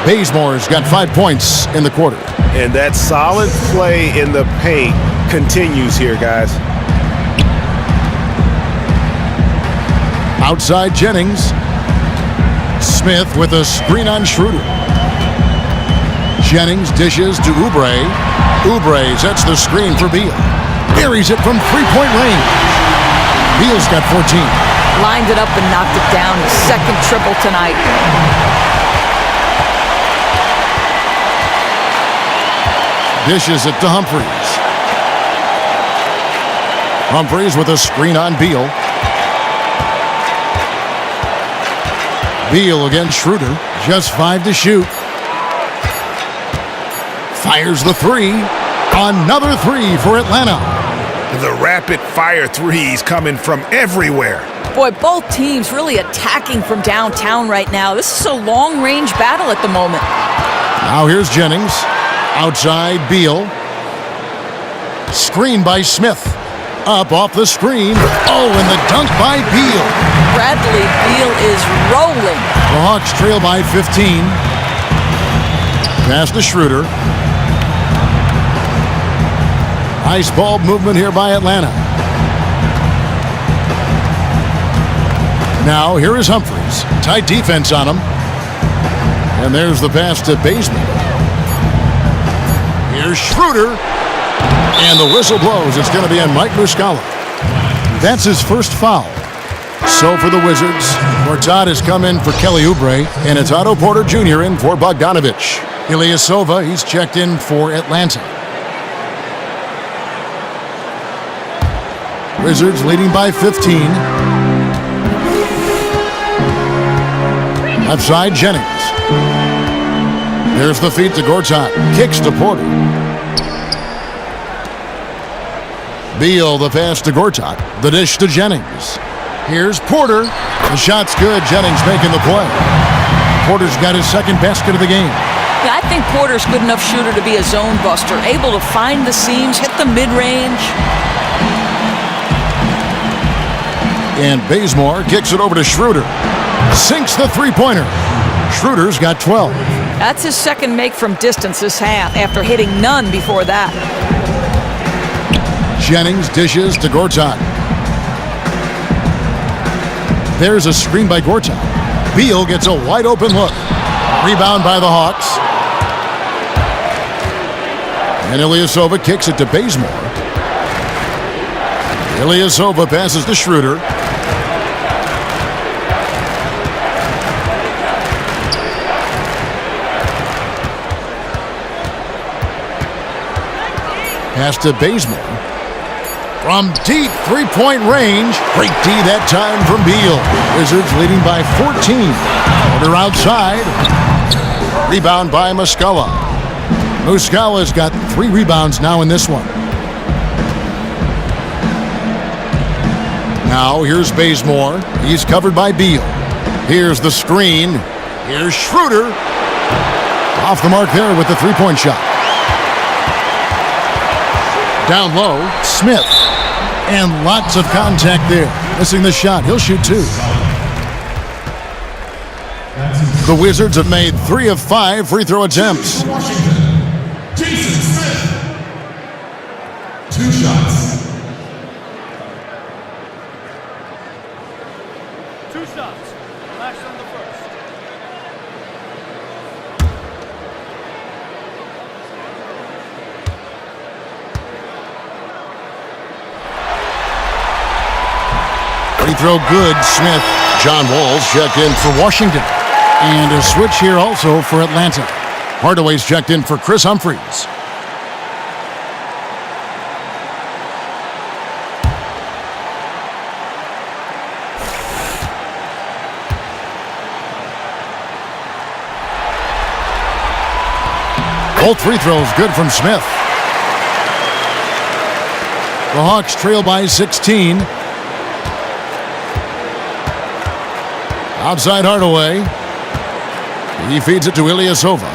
Bazemore's got 5 points in the quarter. And that solid play in the paint continues here, guys. Outside Jennings. Smith with a screen on Schroeder. Jennings dishes to Oubre. Oubre sets the screen for Beal. Buries it from three-point range. Beal's got 14. Lined it up and knocked it down. His second triple tonight. Dishes it to Humphries. Humphries with a screen on Beal. Beal against Schroeder. Just 5 to shoot. Fires the 3. Another 3 for Atlanta. The rapid-fire threes coming from everywhere. Boy, both teams really attacking from downtown right now. This is a long-range battle at the moment. Now here's Jennings. Outside Beal. Screen by Smith. Up off the screen. Oh, and the dunk by Beal. Bradley Beal is rolling. The Hawks trail by 15. Pass to Schroeder. Nice ball movement here by Atlanta. Now here is Humphries. Tight defense on him. And there's the pass to Bazemore. Here's Schroeder. And the whistle blows. It's going to be on Mike Muscala. That's his first foul. So for the Wizards, Gortat has come in for Kelly Oubre, and it's Otto Porter Jr. in for Bogdanovic. Ilyasova, he's checked in for Atlanta. Wizards leading by 15. Left side, Jennings. There's the feed to Gortat. Kicks to Porter. Beal, the pass to Gortat. The dish to Jennings. Here's Porter. The shot's good. Jennings making the play. Porter's got his second basket of the game. Yeah, I think Porter's good enough shooter to be a zone buster. Able to find the seams, hit the mid-range. And Bazemore kicks it over to Schroeder. Sinks the three-pointer. Schroeder's got 12. That's his second make from distance this half after hitting none before that. Jennings dishes to Gortat. There's a screen by Gortat. Beal gets a wide open look. Rebound by the Hawks. And Ilyasova kicks it to Bazemore. Ilyasova passes to Schroeder. Pass to Bazemore. From deep three-point range. Great D that time from Beal. Wizards leading by 14. Porter outside. Rebound by Muscala. Muscala's got 3 rebounds now in this one. Now here's Bazemore. He's covered by Beal. Here's the screen. Here's Schroeder. Off the mark there with the three-point shot. Down low, Smith. And lots of contact there. Missing the shot. He'll shoot 2. The Wizards have made 3 of 5 free throw attempts. Jason Smith. 2 shots. 2 shots. Relax on the first. Free throw good, Smith. John Wall's checked in for Washington. And a switch here also for Atlanta. Hardaway's checked in for Chris Humphries. Both free throws good from Smith. The Hawks trail by 16. Outside Hardaway. He feeds it to Ilyasova.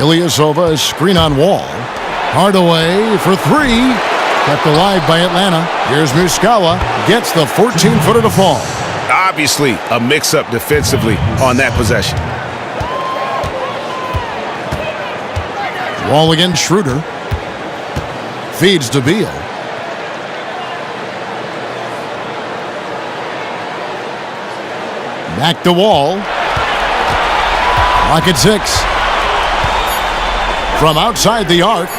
Ilyasova is screen on Wall. Hardaway for three. Kept alive by Atlanta. Here's Muscala. Gets the 14-footer to fall. Obviously, a mix-up defensively on that possession. Wall against Schroeder. Feeds to Beal. Back to Wall. Lock at 6. From outside the arc.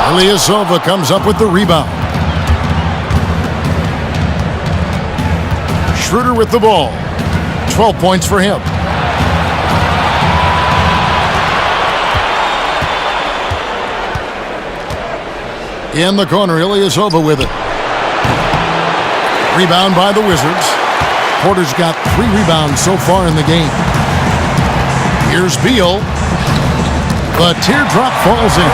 Ilyasova comes up with the rebound. Schroeder with the ball. 12 points for him. In the corner, Ilyasova with it. Rebound by the Wizards. Porter's got 3 rebounds so far in the game. Here's Beal. The teardrop falls in.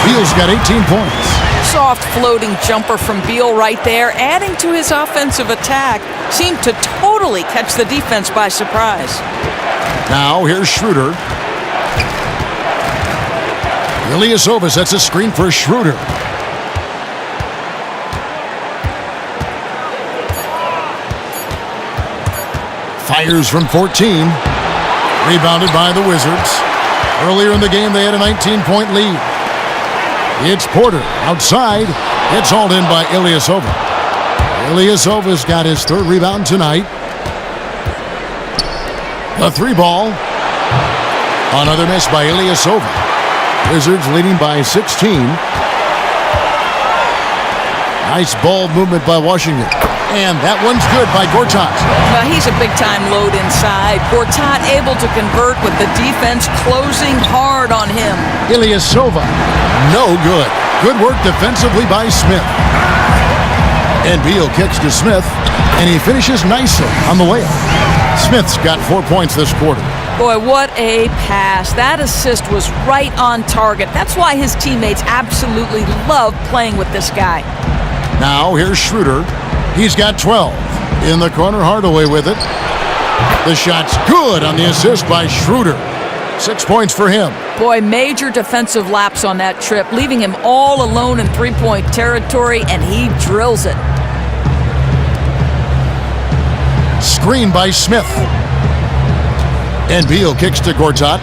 Beal's got 18 points. Soft floating jumper from Beal right there, adding to his offensive attack. Seemed to totally catch the defense by surprise. Now here's Schroeder. Ilyasova sets a screen for Schroeder. Fires from 14. Rebounded by the Wizards. Earlier in the game, they had a 19-point lead. It's Porter outside. It's hauled in by Ilyasova. Ilyasova's got his 3rd rebound tonight. The 3-ball. Another miss by Ilyasova. Wizards leading by 16. Nice ball movement by Washington. And that one's good by Gortat. Well, he's a big-time load inside. Gortat able to convert with the defense closing hard on him. Ilyasova, no good. Good work defensively by Smith. And Beal kicks to Smith, and he finishes nicely on the layup. Smith's got 4 points this quarter. Boy, what a pass. That assist was right on target. That's why his teammates absolutely love playing with this guy. Now here's Schroeder. He's got 12. In the corner, Hardaway with it. The shot's good on the assist by Schroeder. 6 points for him. Boy, major defensive lapse on that trip, leaving him all alone in three-point territory, and he drills it. Screen by Smith. And Beal kicks to Gortat.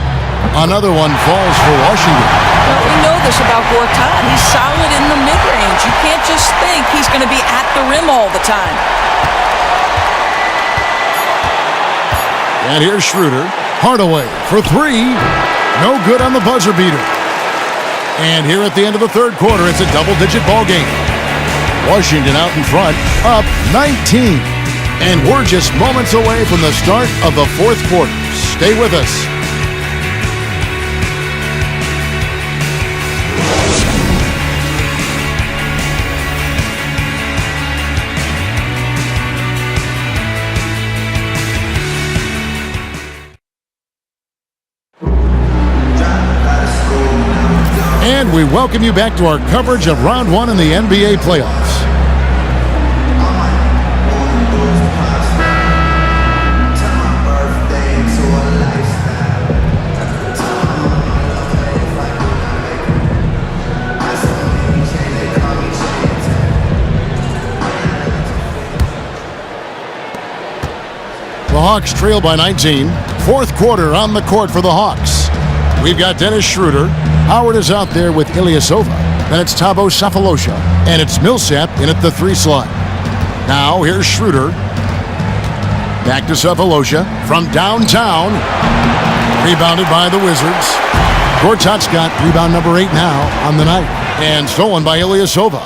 Another one falls for Washington. Well, we know this about Gortat. He's solid in the mid-range. You can't just think he's going to be at the rim all the time. And here's Schroeder. Hardaway for 3. No good on the buzzer beater. And here at the end of the 3rd quarter, it's a double-digit ball game. Washington out in front, up 19. And we're just moments away from the start of the 4th quarter. Stay with us. And we welcome you back to our coverage of Round 1 in the NBA playoffs. The Hawks trail by 19. 4th quarter on the court for the Hawks. We've got Dennis Schroeder. Howard is out there with Ilyasova. Then it's Thabo Sefolosha. And it's Millsap in at the 3 slot. Now here's Schroeder. Back to Sefolosha from downtown. Rebounded by the Wizards. Gortat's got rebound number 8 now on the night. And stolen by Ilyasova.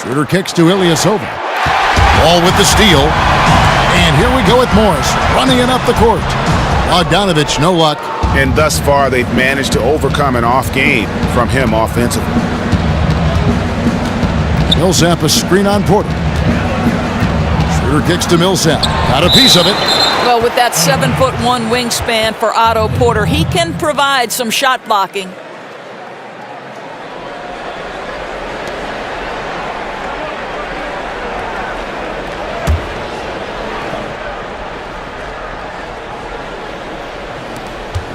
Schroeder kicks to Ilyasova. Wall with the steal. And here we go with Morris running it up the court. Bogdanovich, no luck. And thus far, they've managed to overcome an off game from him offensively. Millsap a screen on Porter. Schroeder kicks to Millsap. Got a piece of it. Well, with that 7'1" wingspan for Otto Porter, he can provide some shot blocking.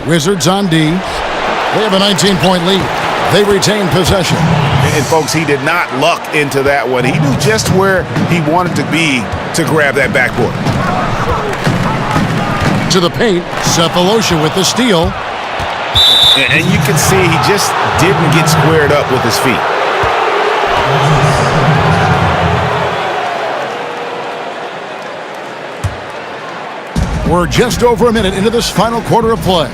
Wizards on D. They have a 19-point lead. They retain possession. And folks, he did not luck into that one. He knew just where he wanted to be to grab that backboard. To the paint, Sefolosha with the steal. And you can see he just didn't get squared up with his feet. We're just over a minute into this final quarter of play.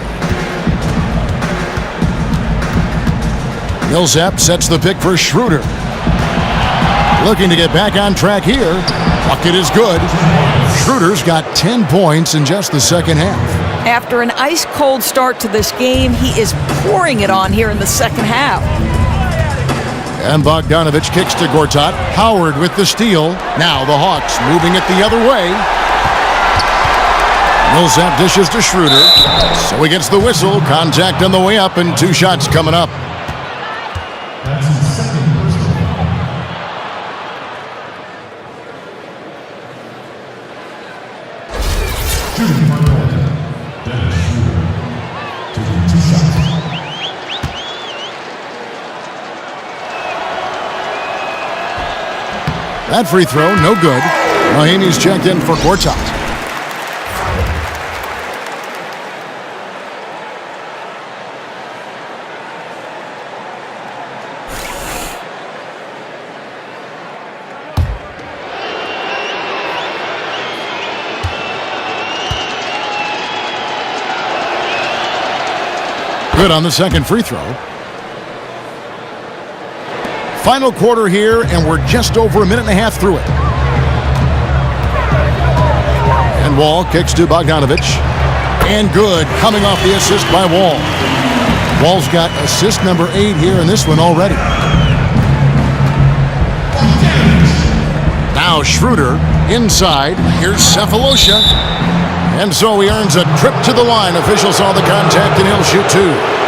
Millsap sets the pick for Schroeder. Looking to get back on track here. Bucket is good. Schroeder's got 10 points in just the second half. After an ice-cold start to this game, he is pouring it on here in the second half. And Bogdanovich kicks to Gortat. Howard with the steal. Now the Hawks moving it the other way. Millsap dishes to Schroeder. So he gets the whistle. Contact on the way up and 2 shots coming up. That free throw, no good. Mahinmi's checked in for Gortat. Good on the second free throw. Final quarter here, and we're just over a minute and a half through it. And Wall kicks to Bogdanovich. And good, coming off the assist by Wall. Wall's got assist number 8 here in this one already. Now Schroeder inside. Here's Sefolosha. And so he earns a trip to the line. Officials saw the contact, and he'll shoot 2.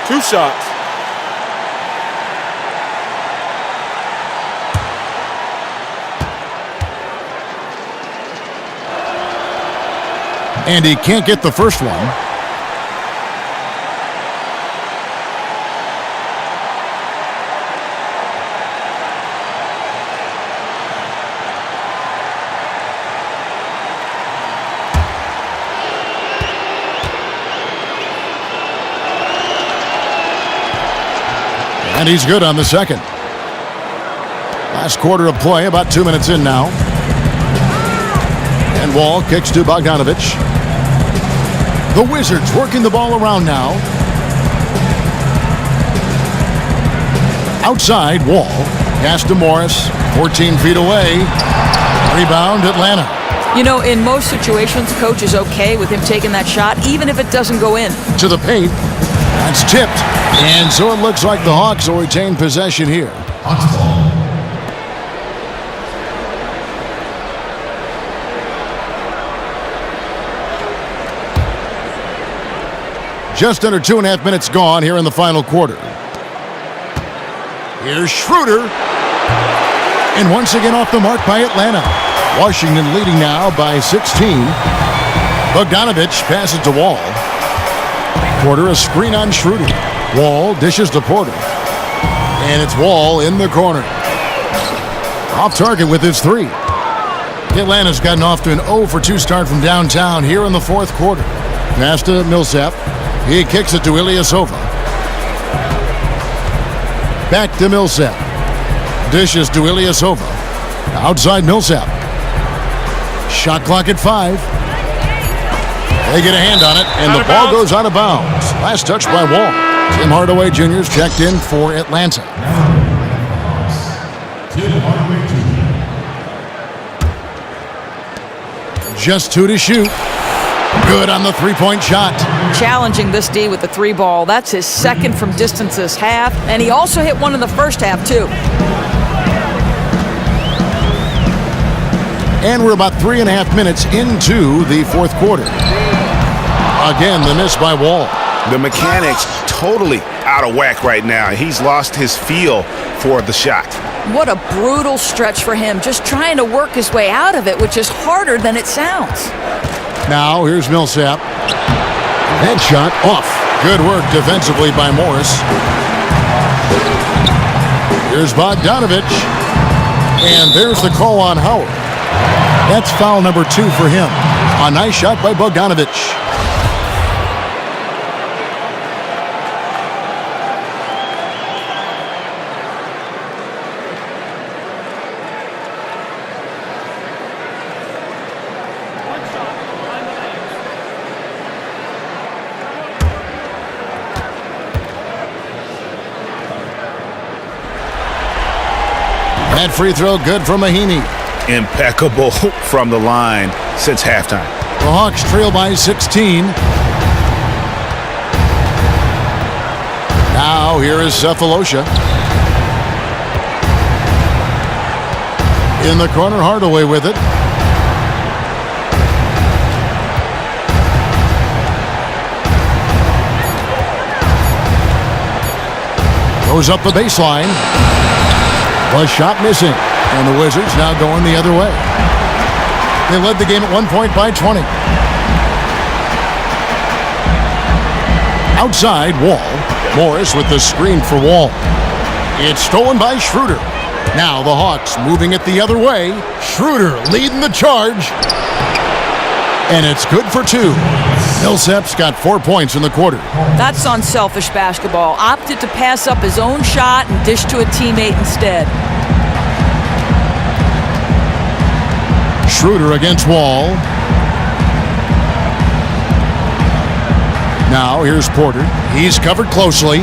Two shots. And he can't get the first one. And he's good on the second. Last quarter of play, about 2 minutes in now. And Wall kicks to Bogdanovich. The Wizards working the ball around now. Outside, Wall. Pass to Morris. 14 feet away. Rebound, Atlanta. You know, in most situations, coach is okay with him taking that shot, even if it doesn't go in. To the paint. That's tipped. And so it looks like the Hawks will retain possession here. Hawks ball. Just under 2.5 minutes gone here in the final quarter. Here's Schroeder. And once again off the mark by Atlanta. Washington leading now by 16. Bogdanovich passes to Wall. Porter a screen on Schroeder. Wall dishes to Porter. And it's Wall in the corner. Off target with his 3. Atlanta's gotten off to an 0-for-2 start from downtown here in the fourth quarter. Pass to Millsap. He kicks it to Ilyasova. Back to Millsap. Dishes to Ilyasova. Outside Millsap. Shot clock at 5. They get a hand on it, and the ball goes out of bounds. Last touch by Wall. Tim Hardaway Jr. is checked in for Atlanta. Tim Hardaway Jr. Just 2 to shoot. Good on the three-point shot. Challenging this D with the 3 ball. That's his second from distance this half, and he also hit one in the first half, too. And we're about 3.5 minutes into the fourth quarter. Again, the miss by Wall. The mechanics totally out of whack right now. He's lost his feel for the shot. What a brutal stretch for him, just trying to work his way out of it, which is harder than it sounds. Now, here's Millsap. That shot off. Good work defensively by Morris. Here's Bogdanovich. And there's the call on Howard. That's foul number 2 for him. A nice shot by Bogdanovich. That free throw good from Mahinmi. Impeccable from the line since halftime. The Hawks trail by 16. Now here is Cephalosha. In the corner, Hardaway with it. Goes up the baseline. The shot missing. And the Wizards now going the other way. They led the game at 1 point by 20. Outside, Wall. Morris with the screen for Wall. It's stolen by Schroeder. Now the Hawks moving it the other way. Schroeder leading the charge. And it's good for 2. Millsap's got 4 points in the quarter. That's unselfish basketball. Opted to pass up his own shot and dish to a teammate instead. Schroeder against Wall. Now here's Porter. He's covered closely.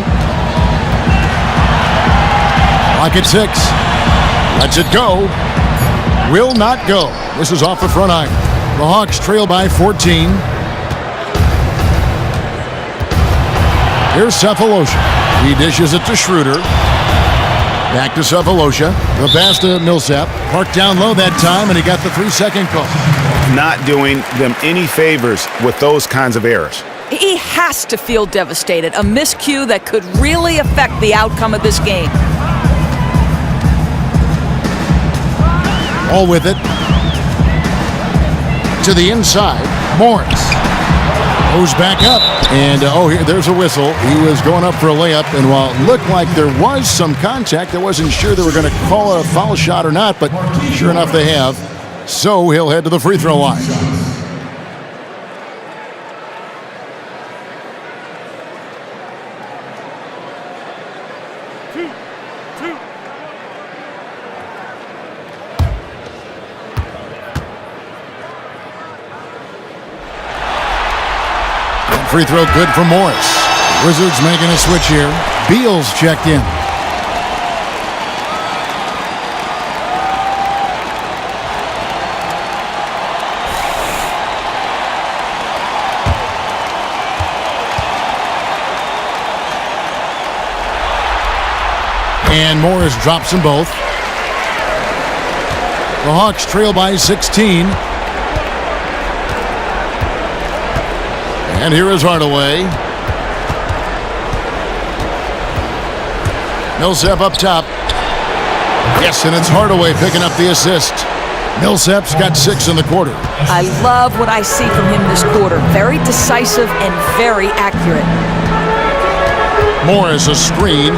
Clock at 6. Lets it go. Will not go. This is off the front iron. The Hawks trail by 14. Here's Cephalosha. He dishes it to Schroeder. Back to Cephalosha. The pass to Millsap. Parked down low that time, and he got the 3-second call. Not doing them any favors with those kinds of errors. He has to feel devastated. A miscue that could really affect the outcome of this game. All with it. To the inside. Morris. Goes back up. And, there's a whistle. He was going up for a layup. And while it looked like there was some contact, I wasn't sure they were going to call a foul shot or not. But sure enough, they have. So he'll head to the free throw line. Free throw good for Morris. Wizards making a switch here. Beal's checked in. And Morris drops them both. The Hawks trail by 16. And here is Hardaway. Millsap up top. Yes, and it's Hardaway picking up the assist. Millsap's got 6 in the quarter. I love what I see from him this quarter. Very decisive and very accurate. Morris a screen.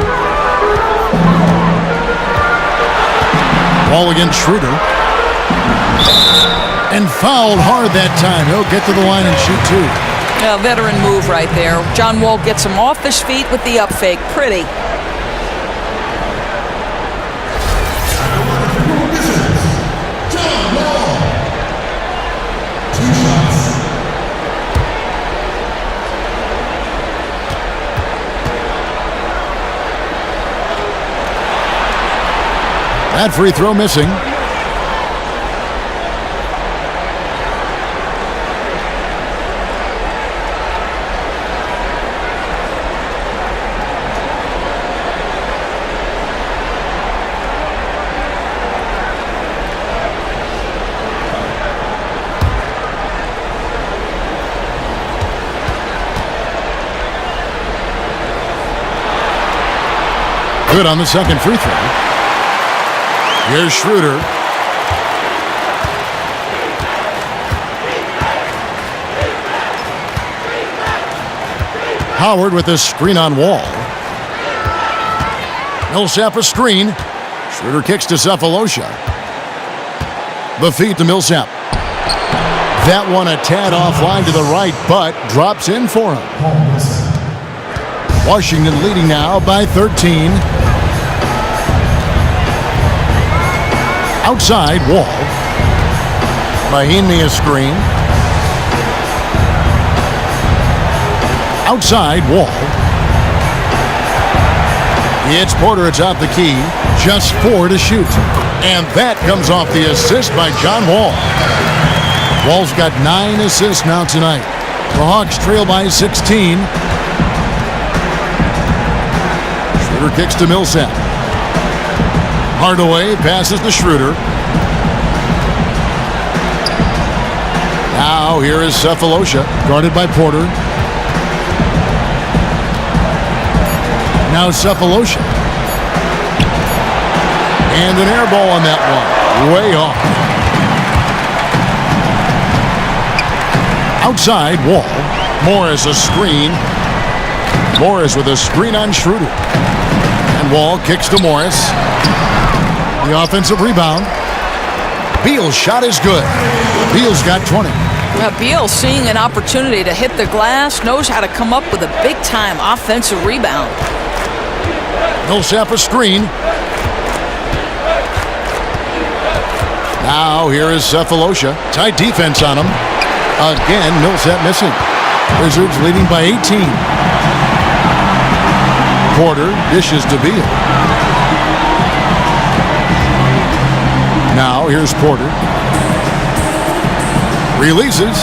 Ball against Schroeder. And fouled hard that time. He'll get to the line and shoot 2. A veteran move right there. John Wall gets him off his feet with the up fake. Pretty. That free throw missing. Good on the second free throw. Here's Schroeder. Howard with this screen on Wall. Millsap a screen. Schroeder kicks to Cephalosha. The feed to Millsap. That one a tad offline to the right, but drops in for him. Washington leading now by 13. Outside, Wall. Mahinmi a screen. Outside, Wall. It's Porter atop the key. Just 4 to shoot. And that comes off the assist by John Wall. Wall's got 9 assists now tonight. The Hawks trail by 16. Schroeder kicks to Millsap. Hardaway passes to Schroeder. Now here is Cephalosha, guarded by Porter. Now Cephalosha. And an air ball on that one. Way off. Outside, Wall. Morris a screen. Morris with a screen on Schroeder. And Wall kicks to Morris. The offensive rebound. Beal's shot is good. Beal's got 20. Beal, seeing an opportunity to hit the glass, knows how to come up with a big-time offensive rebound. Millsap a screen. Now here is Cephalosha. Tight defense on him. Again, Millsap missing. Wizards leading by 18. Porter dishes to Beal. Now here's Porter. Releases.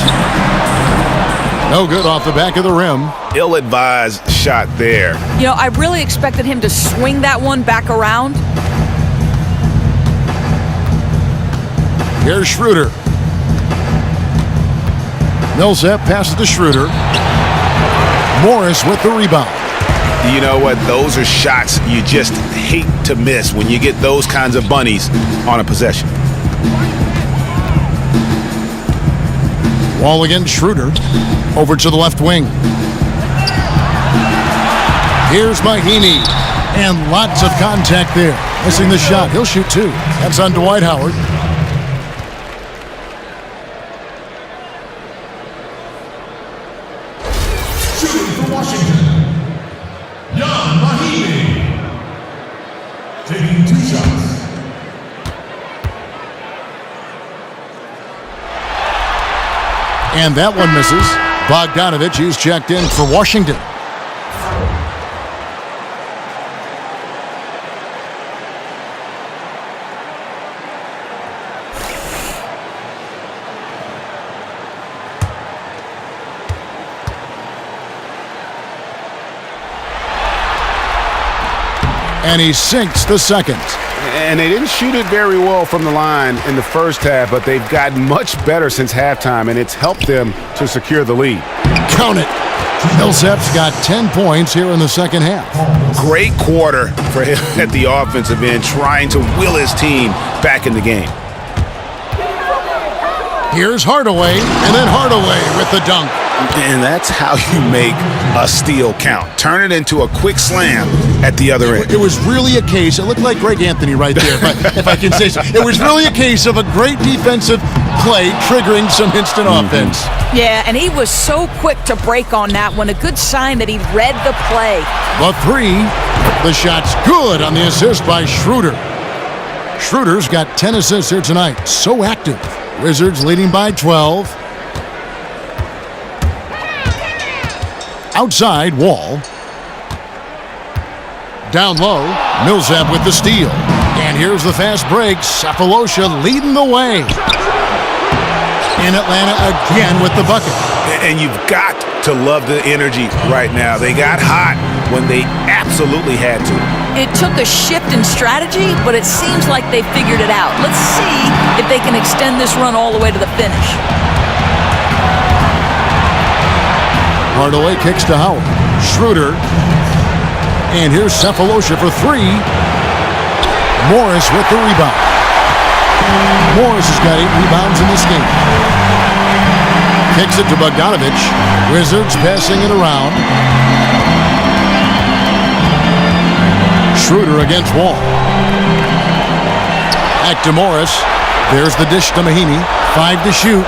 No good off the back of the rim. Ill-advised shot there. You know, I really expected him to swing that one back around. Here's Schroeder. Millsap passes to Schroeder. Morris with the rebound. You know what? Those are shots you just hate to miss when you get those kinds of bunnies on a possession. Wall against Schroeder. Over to the left wing. Here's Mahinmi. And lots of contact there. Missing the shot. He'll shoot 2. That's on Dwight Howard. Shooting for Washington, Jan Mahinmi. Taking 2 shots. And that one misses. Bogdanovich, he's checked in for Washington. And he sinks the second. And they didn't shoot it very well from the line in the first half, but they've gotten much better since halftime, and it's helped them to secure the lead. Count it. Millsap's got 10 points here in the second half. Great quarter for him at the offensive end, trying to will his team back in the game. Here's Hardaway, and then Hardaway with the dunk. And that's how you make a steal count. Turn it into a quick slam at the other end. It was really a case, it looked like Greg Anthony right there, if I can say so. It was really a case of a great defensive play triggering some instant offense. Yeah, and he was so quick to break on that one. A good sign that he read the play. The 3, the shot's good on the assist by Schroeder. Schroeder's got 10 assists here tonight. So active. Wizards leading by 12. Outside, Wall. Down low, Millsap with the steal. And And here's the fast break. Cephalosha leading the way. In Atlanta again with the bucket. And you've got to love the energy right now. They got hot when they absolutely had to. It took a shift in strategy, but it seems like they figured it out. Let's see if they can extend this run all the way to the finish. Hardaway kicks to Howard. Schroeder. And here's Cephalosha for three. Morris with the rebound. Morris has got 8 rebounds in this game. Kicks it to Bogdanovich. Wizards passing it around. Schroeder against Wall. Back to Morris. There's the dish to Mahinmi. 5 to shoot.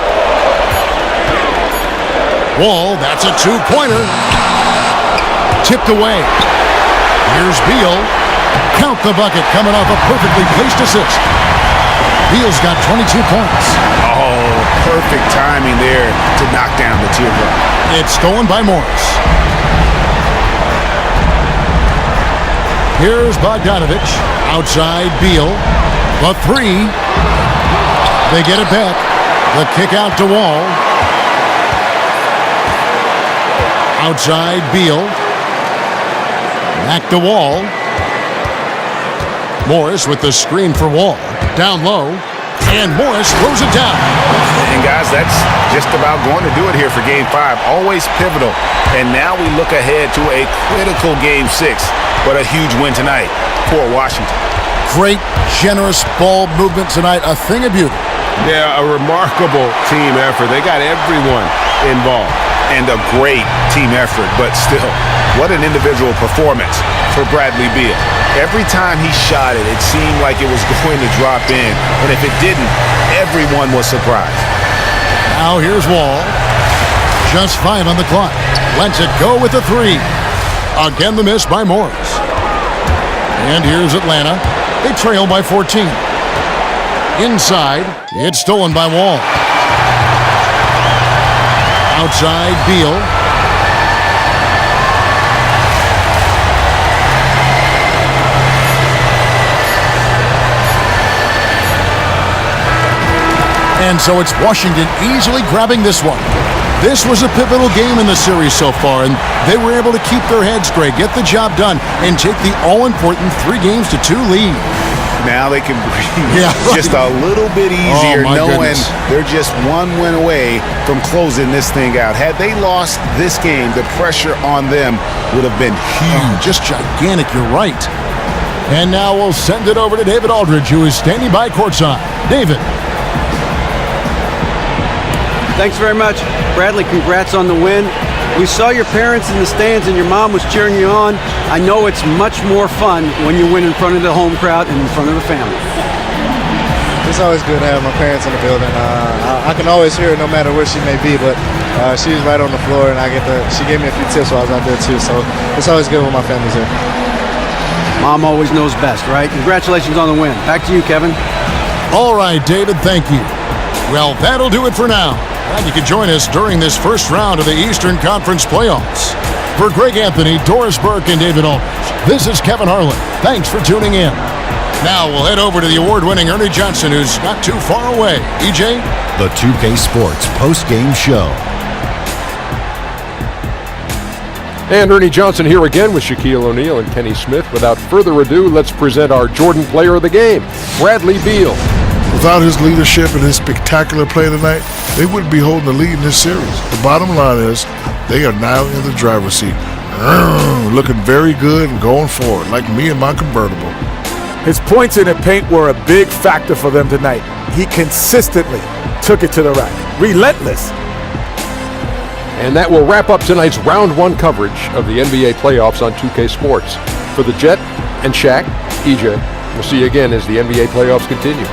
Wall, that's a 2-pointer. Tipped away. Here's Beal. Count the bucket, coming off a perfectly placed assist. Beal's got 22 points. Oh, perfect timing there to knock down the teardrop. It's stolen by Morris. Here's Bogdanovich. Outside Beal. The three. They get it back. The kick out to Wall. Outside Beal. Back to Wall. Morris with the screen for Wall. Down low. And Morris throws it down. And guys, that's just about going to do it here for Game 5. Always pivotal. And now we look ahead to a critical Game 6. But a huge win tonight for Washington. Great, generous ball movement tonight. A thing of beauty. Yeah, a remarkable team effort. They got everyone involved. And a great team effort, but still, what an individual performance for Bradley Beal. Every time he shot it, it seemed like it was going to drop in. And if it didn't, everyone was surprised. Now here's Wall. Just 5 on the clock. Lets it go with the three. Again the miss by Morris. And here's Atlanta. They trail by 14. Inside, it's stolen by Wall. Outside, Beal. And so it's Washington easily grabbing this one. This was a pivotal game in the series so far, and they were able to keep their heads straight, get the job done, and take the all-important 3-2 lead. Now they can breathe just a little bit easier, knowing they're just one win away from closing this thing out. Had they lost this game, the pressure on them would have been huge. Just gigantic, you're right. And now we'll send it over to David Aldridge, who is standing by courtside. David. Thanks very much. Bradley, congrats on the win. We saw your parents in the stands and your mom was cheering you on. I know it's much more fun when you win in front of the home crowd and in front of the family. It's always good to have my parents in the building. I can always hear her no matter where she may be, but she's right on the floor, and she gave me a few tips while I was out there too, so it's always good when my family's here. Mom always knows best, right? Congratulations on the win. Back to you, Kevin. All right, David, thank you. Well, that'll do it for now. Glad you could join us during this first round of the Eastern Conference playoffs. For Greg Anthony, Doris Burke, and David Aldridge, this is Kevin Harlan. Thanks for tuning in. Now we'll head over to the award-winning Ernie Johnson, who's not too far away. EJ? The 2K Sports post-game show. And Ernie Johnson here again with Shaquille O'Neal and Kenny Smith. Without further ado, let's present our Jordan player of the game, Bradley Beal. Without his leadership and his spectacular play tonight, they wouldn't be holding the lead in this series. The bottom line is they are now in the driver's seat. Looking very good and going forward, like me and my convertible. His points in the paint were a big factor for them tonight. He consistently took it to the rack. Relentless. And that will wrap up tonight's Round 1 coverage of the NBA playoffs on 2K Sports. For the Jet and Shaq, EJ, we'll see you again as the NBA playoffs continue.